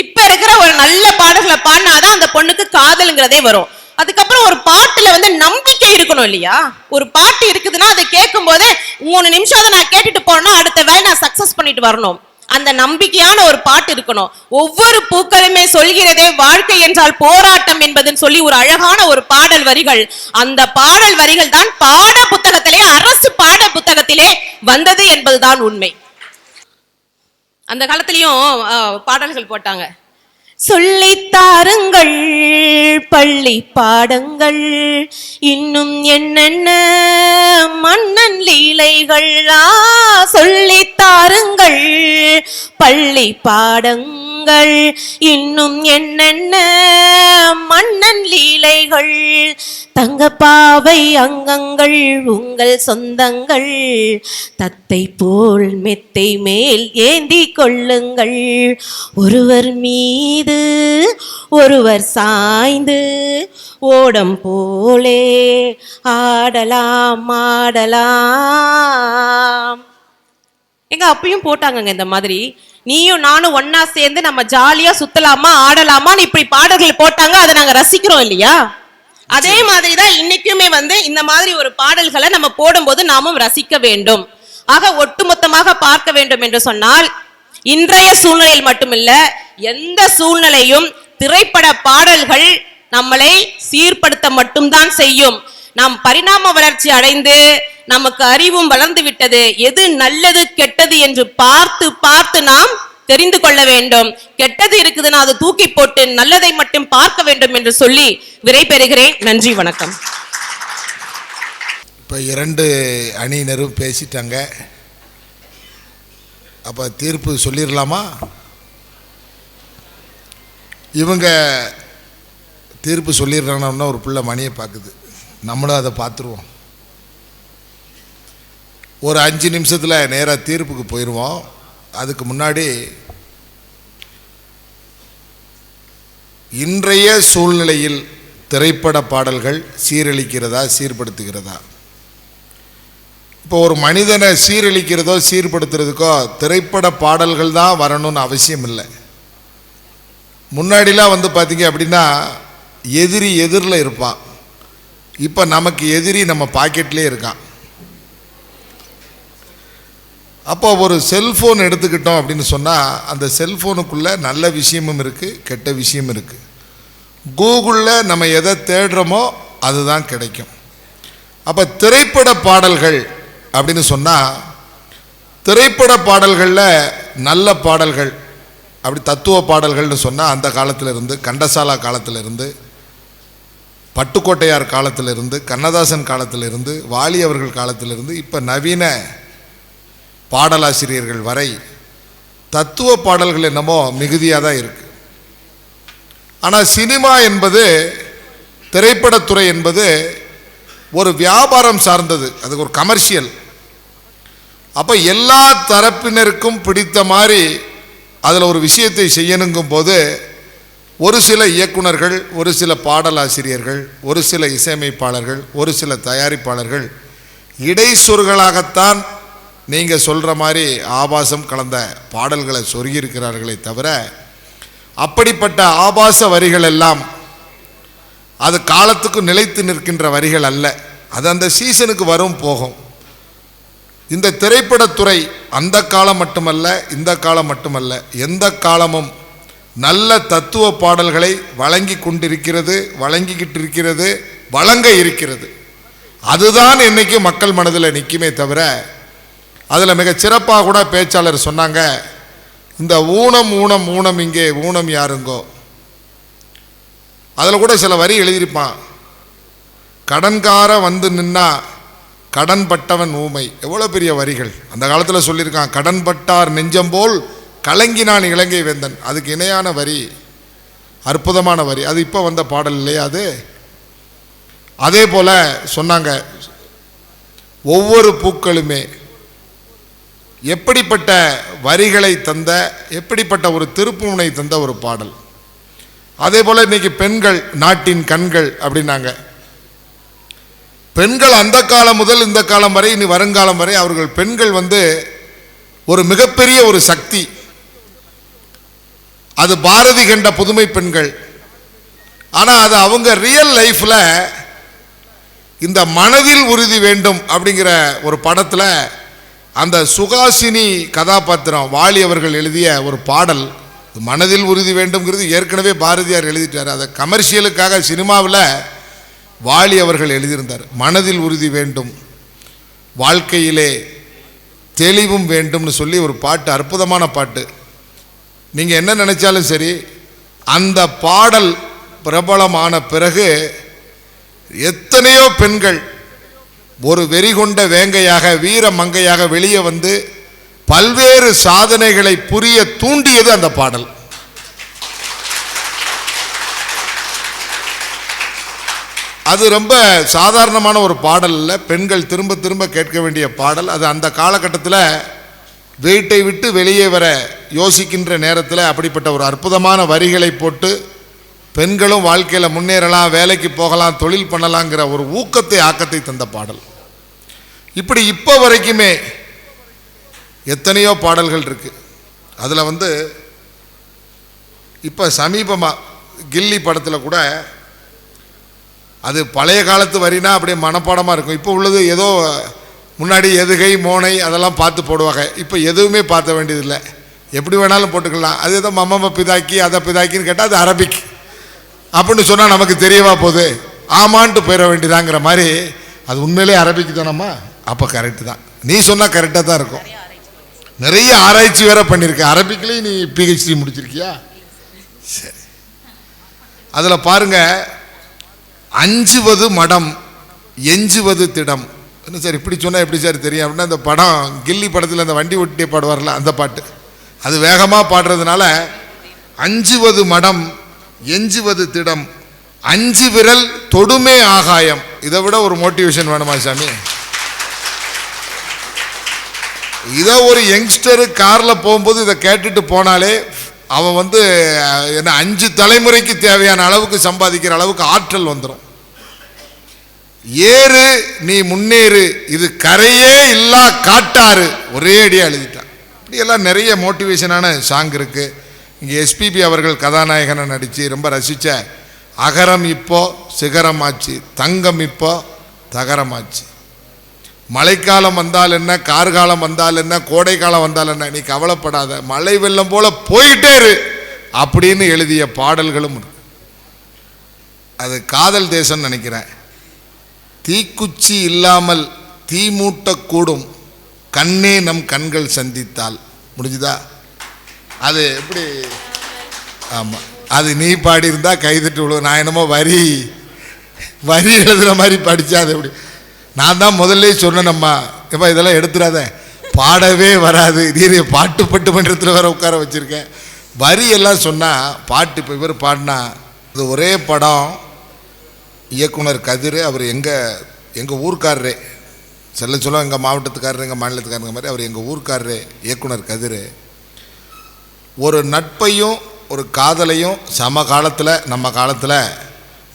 இப்ப இருக்கிற ஒரு நல்ல பாடல்களை பாடினாதான் அந்த பொண்ணுக்கு காதலுங்கிறதே வரும். அதுக்கப்புறம் ஒரு பாட்டுல வந்து நம்பிக்கை இருக்கணும் இல்லையா? ஒரு பாட்டு இருக்குதுன்னா அதை கேட்கும் போது 3 நிமிஷம் அதை நான் கேட்டுட்டு போனா அடுத்த வேலை நான் சக்சஸ் பண்ணிட்டு வரணும். அந்த நம்பிக்கையான ஒரு பாட்டு இருக்கணும். ஒவ்வொரு பூக்களுமே சொல்கிறதே வாழ்க்கை என்றால் போராட்டம் என்பதுன்னு சொல்லி ஒரு அழகான ஒரு பாடல் வரிகள். அந்த பாடல் வரிகள் தான் பாட புத்தகத்திலே, அரசு பாட புத்தகத்திலே வந்தது என்பதுதான் உண்மை. அந்த காலத்திலயும் பாடல்கள் போட்டாங்க. சொல்லித்தாருங்கள் பள்ளி பாடங்கள், இன்னும் என்னென்ன மன்னன் லீலைகள், சொல்லித்தாருங்கள் பள்ளி பாடங்கள், இன்னும் என்னென்ன மன்னன் லீலைகள், தங்கப்பாவை அங்கங்கள் உங்கள் சொந்தங்கள், தத்தை போல் மெத்தை மேல் ஏந்தி கொள்ளுங்கள், ஒருவர் மீது ஒருவர் சாய்ந்து ஓடம் போலே ஆடலாம் ஆடலாம். எங்க அப்பயும் போட்டாங்க இந்த மாதிரி, நீயும் நானும் ஒன்னா சேர்ந்து நம்ம ஜாலியா சுத்தலாமா ஆடலாமான்னு இப்படி பாடல்கள் போட்டாங்க. அதை நாங்க ரசிக்கிறோம் இல்லையா? அதே மாதிரிதான் இன்னைக்குமே வந்து இந்த மாதிரி ஒரு பாடல்களை நம்ம போடும்போது நாமும் ரசிக்க வேண்டும். ஆக ஒட்டுமொத்தமாக பார்க்க வேண்டும் என்று சொன்னால், இன்றைய சூழ்நிலையில் மட்டுமில்ல, எந்த சூழ்நிலையும் திரைப்பட பாடல்கள் நம்மளை சீர்படுத்த மட்டும்தான் செய்யும். நாம் பரிணாம வளர்ச்சி அடைந்து நமக்கு அறிவும் வளர்ந்து விட்டது. எது நல்லது கெட்டது என்று பார்த்து பார்த்து நாம் தெரிந்து கொள்ள வேண்டும். கெட்டது இருக்குதுன்னா அதை தூக்கி போட்டு நல்லதை மட்டும் பார்க்க வேண்டும் என்று சொல்லி விடைபெறுகிறேன். நன்றி, வணக்கம். இப்போ 2 அணியினரும் பேசிட்டாங்க. அப்போ தீர்ப்பு சொல்லிடலாமா? இவங்க தீர்ப்பு சொல்லிடுறாங்கன்னா ஒரு பிள்ளை மணியை பார்க்குது, நம்மளும் அதை பார்த்துருவோம். ஒரு 5 நிமிஷத்தில் நேராக தீர்ப்புக்கு போயிடுவோம். அதுக்கு முன்னாடி இன்றைய சூழ்நிலையில் திரைப்பட பாடல்கள் சீரழிக்கிறதா சீர்படுத்துகிறதா? இப்போ ஒரு மனிதனை சீரழிக்கிறதோ சீர்படுத்துறதுக்கோ திரைப்பட பாடல்கள் தான் வரணும்னு அவசியம் இல்லை. முன்னாடிலாம் வந்து பார்த்தீங்க அப்படின்னா எதிரி எதிரில் இருப்பான். இப்போ நமக்கு எதிரி நம்ம பாக்கெட்லேயே இருக்கான். அப்போ ஒரு செல்ஃபோன் எடுத்துக்கிட்டோம் அப்படின்னு சொன்னால் அந்த செல்ஃபோனுக்குள்ளே நல்ல விஷயமும் இருக்குது, கெட்ட விஷயமும் இருக்குது. கூகுளில் நம்ம எதை தேடுறோமோ அதுதான் கிடைக்கும். அப்போ திரைப்பட பாடல்கள் அப்படின்னு சொன்னால் திரைப்பட பாடல்களில் நல்ல பாடல்கள், அப்படி தத்துவ பாடல்கள்னு சொன்னால் அந்த காலத்திலிருந்து, கண்டசாலா காலத்திலிருந்து, பட்டுக்கோட்டையார் காலத்திலிருந்து, கண்ணதாசன் காலத்திலிருந்து, வாலி அவர்கள் காலத்திலிருந்து, இப்போ நவீன பாடலாசிரியர்கள் வரை தத்துவ பாடல்கள் என்னமோ மிகுதியாக தான் இருக்குது. ஆனால் சினிமா என்பது, திரைப்படத்துறை என்பது ஒரு வியாபாரம் சார்ந்தது, அது ஒரு கமர்ஷியல். அப்போ எல்லா தரப்பினருக்கும் பிடித்த மாதிரி அதில் ஒரு விஷயத்தை செய்யணுங்கும் போது ஒரு சில இயக்குனர்கள், ஒரு சில பாடலாசிரியர்கள், ஒரு சில இசையமைப்பாளர்கள், ஒரு சில தயாரிப்பாளர்கள் இடைச்சொற்களாகத்தான் நீங்கள் சொல்கிற மாதிரி ஆபாசம் கலந்த பாடல்களை சொருகியிருக்கிறார்களே தவிர அப்படிப்பட்ட ஆபாச வரிகள் எல்லாம் அது காலத்துக்கு நிலைத்து நிற்கின்ற வரிகள் அல்ல. அது அந்த சீசனுக்கு வரும் போகும். இந்த திரைப்படத்துறை அந்த காலம் மட்டுமல்ல, இந்த காலம் மட்டுமல்ல, எந்த காலமும் நல்ல தத்துவ பாடல்களை வழங்கி கொண்டிருக்கிறது, வழங்கிக்கிட்டு இருக்கிறது, வழங்க இருக்கிறது. அதுதான் என்னைக்கு மக்கள் மனதில் நிற்குமே தவிர, அதில் மிக சிறப்பாக கூட பேச்சாளர் சொன்னாங்க, இந்த ஊனம் ஊனம் ஊனம் இங்கே ஊனம் யாருங்கோ. அதில் கூட சில வரி எழுதியிருப்பான், கடன்கார வந்து நின்னா கடன் பட்டவன் ஊமை. எவ்வளோ பெரிய வரிகள் அந்த காலத்தில் சொல்லியிருக்கான். கடன் பட்டார் நெஞ்சம் போல் கலங்கினான் இலங்கை வேந்தன். அதுக்கு இணையான வரி, அற்புதமான வரி. அது இப்போ வந்த பாடல் இல்லையா அது? அதே போல் சொன்னாங்க, ஒவ்வொரு பூக்களுமே எப்படிப்பட்ட வரிகளை தந்த, எப்படிப்பட்ட ஒரு திருப்புமுனை தந்த ஒரு பாடல். அதே போல் இன்னைக்கு பெண்கள் நாட்டின் கண்கள் அப்படின்னாங்க. பெண்கள் அந்த காலம் முதல் இந்த காலம் வரை, இனி வருங்காலம் வரை அவர்கள் பெண்கள் வந்து ஒரு மிகப்பெரிய ஒரு சக்தி. அது பாரதி கண்ட புதுமை பெண்கள். ஆனால் அது அவங்க ரியல் லைஃப்பில் இந்த மனதில் உறுதி வேண்டும் அப்படிங்கிற ஒரு படத்தில் அந்த சுகாசினி கதாபாத்திரம் வாலி அவர்கள் எழுதிய ஒரு பாடல், மனதில் உறுதி வேண்டும்ங்கிறது ஏற்கனவே பாரதியார் எழுதிட்டார். அதை கமர்ஷியலுக்காக சினிமாவில் வாலி அவர்கள் எழுதியிருந்தார். மனதில் உறுதி வேண்டும், வாழ்க்கையிலே தெளிவும் வேண்டும்னு சொல்லி ஒரு பாட்டு, அற்புதமான பாட்டு. நீங்கள் என்ன நினைச்சாலும் சரி, அந்த பாடல் பிரபலமான பிறகு எத்தனையோ பெண்கள் ஒரு வெறி கொண்ட வேங்கையாக, வீர மங்கையாக வெளியே வந்து பல்வேறு சாதனைகளை புரிய தூண்டியது அந்த பாடல். அது ரொம்ப சாதாரணமான ஒரு பாடல் இல்லை, பெண்கள் திரும்ப திரும்ப கேட்க வேண்டிய பாடல். அது அந்த காலகட்டத்தில் வீட்டை விட்டு வெளியே வர யோசிக்கின்ற நேரத்தில் அப்படிப்பட்ட ஒரு அற்புதமான வரிகளை போட்டு பெண்களும் வாழ்க்கையில் முன்னேறலாம், வேலைக்கு போகலாம், தொழில் பண்ணலாங்கிற ஒரு ஊக்கத்தை, ஆக்கத்தை தந்த பாடல். இப்படி இப்போ வரைக்குமே எத்தனையோ பாடல்கள் இருக்கு. அதில் வந்து இப்போ சமீபமாக கில்லி படத்தில் கூட, அது பழைய காலத்து வரினா அப்படியே மனப்பாடமாக இருக்கும். இப்போ உள்ளது ஏதோ முன்னாடி எதுகை மோனை அதெல்லாம் பார்த்து போடுவாங்க. இப்போ எதுவுமே பார்த்த வேண்டியதில்லை, எப்படி வேணாலும் போட்டுக்கலாம். அது ஏதோ மம்ம பிதாக்கி அதை பிதாக்கின்னு கேட்டால் அது அரபிக் அப்படின்னு சொன்னால் நமக்கு தெரியவா போகுது, ஆமான்ட்டு போயிட வேண்டியதாங்கிற மாதிரி. அது உண்மையிலே அரபிக்கு தானம்மா? அப்போ கரெக்டு தான், நீ சொன்னால் கரெக்டாக தான் இருக்கும். நிறைய ஆராய்ச்சி வேற பண்ணியிருக்க. அரபிக்லேயும் நீ PhD முடிச்சிருக்கியா? சரி. அதில் பாருங்க, அஞ்சுவது மடம் எஞ்சுவது திடம். என்ன சார் இப்படி சொன்னால் எப்படி சார் தெரியும் அப்படின்னா, அந்த படம் கில்லி படத்தில் அந்த வண்டி ஓட்டியே பாடுவார்ல அந்த பாட்டு, அது வேகமாக பாடுறதுனால அஞ்சுவது மடம் எஞ்சுவது திடம், அஞ்சு விரல் தொடுமே ஆகாயம். இதை விட ஒரு மோட்டிவேஷன் வேணுமா சாமி? இதை ஒரு யங்ஸ்டரு காரில் போகும்போது இதை கேட்டுட்டு போனாலே அவன் வந்து என்ன 5 தலைமுறைக்கு தேவையான அளவுக்கு சம்பாதிக்கிற அளவுக்கு ஆற்றல் வந்துடும். ஏறு நீ முன்னேறு, இது கரையே இல்லா காட்டாறு, ஒரே அடியா எழுதிட்டான். இப்படியெல்லாம் நிறைய மோட்டிவேஷனான சாங் இருக்கு. இங்கே எஸ்பிபி அவர்கள் கதாநாயகனை நடித்து ரொம்ப ரசித்த அகரம் இப்போ சிகரமாச்சு, தங்கம் இப்போ தகரமாச்சு. மழைக்காலம் வந்தால் என்ன, கார்காலம் வந்தால் என்ன, கோடை காலம் வந்தால் என்ன, நீ கவலைப்படாத, மழை வெள்ளம் போல போயிட்டே இரு அப்படின்னு எழுதிய பாடல்களும் இருக்கு. அது காதல் தேசம் நினைக்கிறேன். தீக்குச்சி இல்லாமல் தீ மூட்டக்கூடும், கண்ணே நம் கண்கள் சந்தித்தால். முடிஞ்சுதா? அது எப்படி? ஆமாம், அது நீ பாடியிருந்தா கைதட்டு விழுவு. நான் என்னமோ வரி எழுதுகிற மாதிரி படித்தா அது எப்படி? நான் தான் முதல்ல சொன்னேனம்மா, எப்பா இதெல்லாம் எடுத்துடாத, பாடவே வராது, நீ பாட்டு பட்டு மன்றத்தில் வேற உட்கார வச்சுருக்கேன். வரி எல்லாம் சொன்னால் பாட்டு. இப்போ இவர் பாடினா இது ஒரே படம். இயக்குனர் கதிர், அவர் எங்கள் ஊர்க்காரரே, சொல்ல எங்கள் மாவட்டத்துக்காரர் எங்கள் மாநிலத்துக்காரங்க மாதிரி அவர் எங்கள் ஊர்க்காரரே. இயக்குனர் கதிர் ஒரு நட்பையும் ஒரு காதலையும் சமகாலத்தில் நம்ம காலத்தில்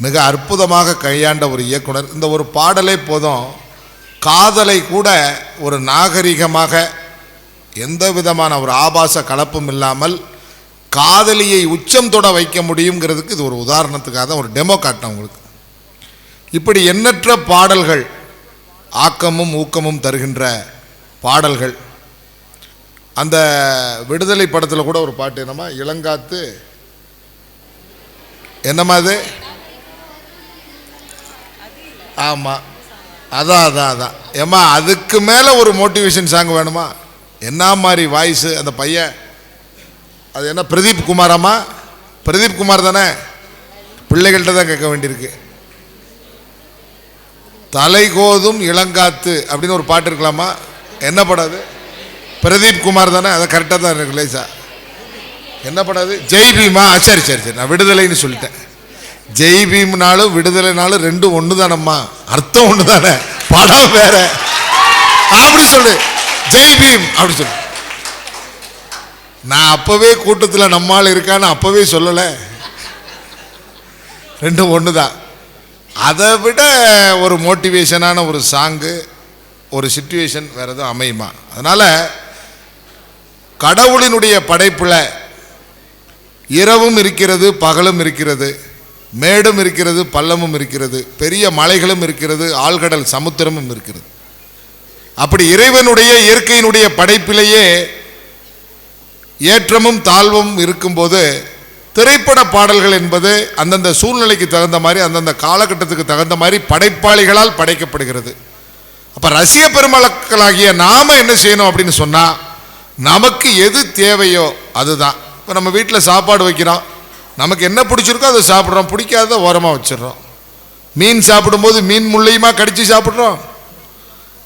மிக அற்புதமாக கையாண்ட ஒரு இயக்குனர். இந்த ஒரு பாடலே போதும், காதலை கூட ஒரு நாகரிகமாக எந்த விதமான ஒரு ஆபாச கலப்பும் இல்லாமல் காதலியை உச்சம் தொட வைக்க முடியுங்கிறதுக்கு இது ஒரு உதாரணத்துக்காக தான் ஒரு டெமோ காட்டினேன் உங்களுக்கு. இப்படி எண்ணற்ற பாடல்கள், ஆக்கமும் ஊக்கமும் தருகின்ற பாடல்கள். அந்த விடுதலை படத்தில் கூட ஒரு பாட்டு, என்னம்மா இளங்காத்து, என்னம்மா அது? ஆமாம், அதான் ஏம்மா, அதுக்கு மேலே ஒரு மோட்டிவேஷன் சாங் வேணுமா? என்ன மாதிரி வாய்ஸு அந்த பையன், அது என்ன பிரதீப் குமாராம்மா? பிரதீப் குமார் தானே? பிள்ளைகள்கிட்ட தான் கேட்க வேண்டியிருக்கு. தலைகோதும் இளங்காத்து அப்படின்னு ஒரு பாட்டு இருக்கலாமா? என்ன படம் அது? பிரதீப் குமார் தானே? அதை கரெக்டாக தான் இருக்கு லேசா. என்ன படம் அது? ஜெய் பீமா? சரி சரி சரி, நான் விடுதலைன்னு சொல்லிட்டேன். ஜெய் பீம்னாலும் விடுதலைனாலும் ரெண்டும் ஒன்று தானம்மா, அர்த்தம் ஒன்று தானே, படம் வேற. அப்படி சொல்லு, ஜெய் பீம் அப்படி சொல்லு. நான் அப்பவே கூட்டத்தில் நம்மால் இருக்கான்னு அப்பவே சொல்லலை, ரெண்டும் ஒன்று தான். அதை விட ஒரு மோட்டிவேஷனான ஒரு சாங்கு, ஒரு சிச்சுவேஷன் வேற எதுவும் அமையுமா? அதனால் கடவுளினுடைய படைப்பில் இரவும் இருக்கிறது, பகலும் இருக்கிறது, மேடும் இருக்கிறது, பள்ளமும் இருக்கிறது, பெரிய மலைகளும் இருக்கிறது, ஆழ்கடல் சமுத்திரமும் இருக்கிறது. அப்படி இறைவனுடைய இயற்கையினுடைய படைப்பிலேயே ஏற்றமும் தாழ்வும் இருக்கும்போது திரைப்பட பாடல்கள் என்பது அந்தந்த சூழ்நிலைக்கு தகுந்த மாதிரி, அந்தந்த காலகட்டத்துக்கு தகுந்த மாதிரி படைப்பாளிகளால் படைக்கப்படுகிறது. அப்போ ரசிக பெருமக்களாகிய நாம் என்ன செய்யணும் அப்படின்னு சொன்னால், நமக்கு எது தேவையோ அதுதான். இப்போ நம்ம வீட்டில் சாப்பாடு வைக்கிறோம், நமக்கு என்ன பிடிச்சிருக்கோ அதை சாப்பிட்றோம், பிடிக்காத ஓரமாக வச்சிடறோம். மீன் சாப்பிடும்போது மீன் முள்ளையுமா கடித்து சாப்பிட்றோம்?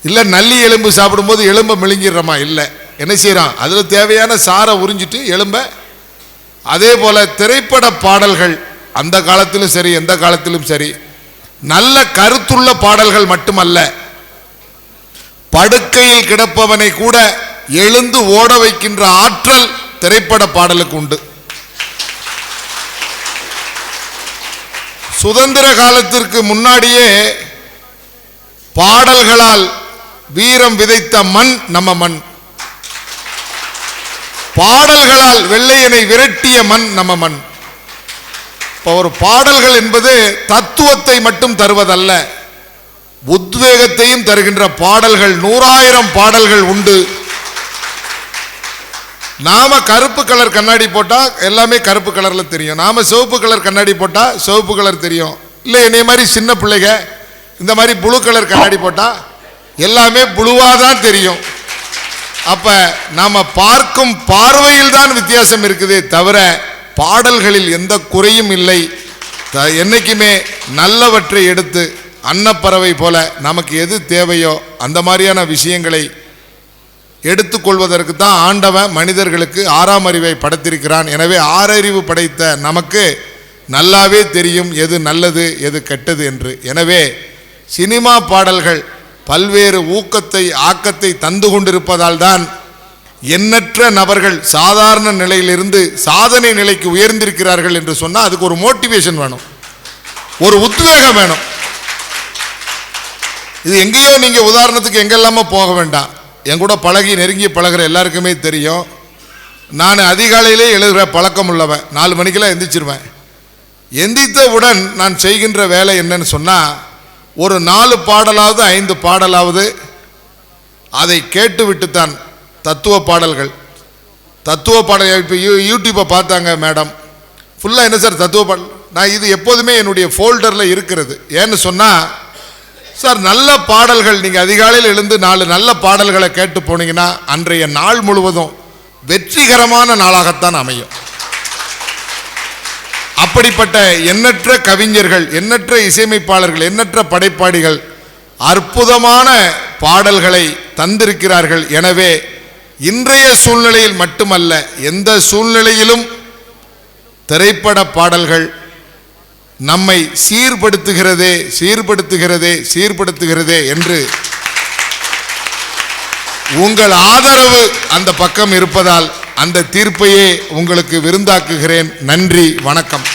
இல்லை நல்லி எலும்பு சாப்பிடும்போது எலும்பை மெழுங்கிடுறோமா? இல்லை, என்ன செய்கிறோம்? அதில் தேவையான சாரை உறிஞ்சிட்டு எலும்பை. அதே போல் திரைப்பட பாடல்கள் அந்த காலத்திலும் சரி எந்த காலத்திலும் சரி நல்ல கருத்துள்ள பாடல்கள் மட்டுமல்ல, படுக்கையில் கிடப்பவனை கூட எழுந்து ஓட வைக்கின்ற ஆற்றல் திரைப்பட பாடலுக்கு உண்டு. சுதந்திர காலத்திற்கு முன்னாடியே பாடல்களால் வீரம் விதைத்த மண் நம்ம மண், பாடல்களால் வெள்ளையனை விரட்டிய மண் நம்ம மண். இப்போ ஒரு பாடல்கள் என்பது தத்துவத்தை மட்டும் தருவதல்ல, உத்வேகத்தையும் தருகின்ற பாடல்கள் 100,000 பாடல்கள் உண்டு. நாம கருப்பு கலர் கண்ணாடி போட்டா எல்லாமே கருப்பு கலர்ல தெரியும், நாம சிவப்பு கலர் கண்ணாடி போட்டா சிவப்பு கலர் தெரியும். இல்லை என்னைய மாதிரி சின்ன பிள்ளைங்க இந்த மாதிரி ப்ளூ கலர் கண்ணாடி போட்டா எல்லாமே ப்ளூவா தான் தெரியும். அப்ப நாம பார்க்கும் பார்வையில் தான் வித்தியாசம் இருக்குதே தவிர பாடல்களில் எந்த குறையும் இல்லை. என்னைக்குமே நல்லவற்றை எடுத்து அன்னப்பறவை போல நமக்கு எது தேவையோ அந்த மாதிரியான விஷயங்களை எடுத்துக்கொள்வதற்கு தான் ஆண்டவன் மனிதர்களுக்கு 6ஆம் அறிவை படைத்திருக்கிறான். எனவே 6 அறிவு படைத்த நமக்கு நல்லாவே தெரியும் எது நல்லது எது கெட்டது என்று. எனவே சினிமா பாடல்கள் பல்வேறு ஊக்கத்தை ஆக்கத்தை தந்து கொண்டிருப்பதால் தான் எண்ணற்ற நபர்கள் சாதாரண நிலையிலிருந்து சாதனை நிலைக்கு உயர்ந்திருக்கிறார்கள் என்று சொன்னால் அதுக்கு ஒரு மோட்டிவேஷன் வேணும், ஒரு உத்வேகம் வேணும். இது எங்கேயோ நீங்க உதாரணத்துக்கு எங்கெல்லாமோ போக வேண்டாம். என் கூட பழகி நெருங்கி பழகிற எல்லாருக்குமே தெரியும், நான் அதிகாலையிலே எழுதுகிற பழக்கம் உள்ளவன். 4 மணிக்கெல்லாம் எந்திரிச்சிருவேன். எந்தித்தவுடன் நான் செய்கின்ற வேலை என்னன்னு சொன்னால், ஒரு 4 பாடலாவது 5 பாடலாவது அதை கேட்டுவிட்டுத்தான். தத்துவ பாடல்கள், தத்துவ பாடல். இப்போ யூடியூப்பை பார்த்தாங்க மேடம், ஃபுல்லாக என்ன சார் தத்துவ பாடல். நான் இது எப்போதுமே என்னுடைய ஃபோல்டரில் இருக்கிறது. ஏன்னு சொன்னால் சார், நல்ல பாடல்கள் நீங்கள் அதிகாலையில் எழுந்து 4 நல்ல பாடல்களை கேட்டு போனீங்கன்னா அன்றைய நாள் முழுவதும் வெற்றிகரமான நாளாகத்தான் அமையும். அப்படிப்பட்ட எண்ணற்ற கவிஞர்கள், எண்ணற்ற இசையமைப்பாளர்கள், எண்ணற்ற படைப்பாளிகள் அற்புதமான பாடல்களை தந்திருக்கிறார்கள். எனவே இன்றைய சூழ்நிலையில் மட்டுமல்ல, எந்த சூழ்நிலையிலும் திரைப்பட பாடல்கள் நம்மை சீர்படுத்துகிறதே சீர்படுத்துகிறதே சீர்படுத்துகிறதே என்று உங்கள் ஆதரவு அந்த பக்கம் இருப்பதால் அந்த தீர்ப்பையே உங்களுக்கு விருந்தாக்குகிறேன். நன்றி, வணக்கம்.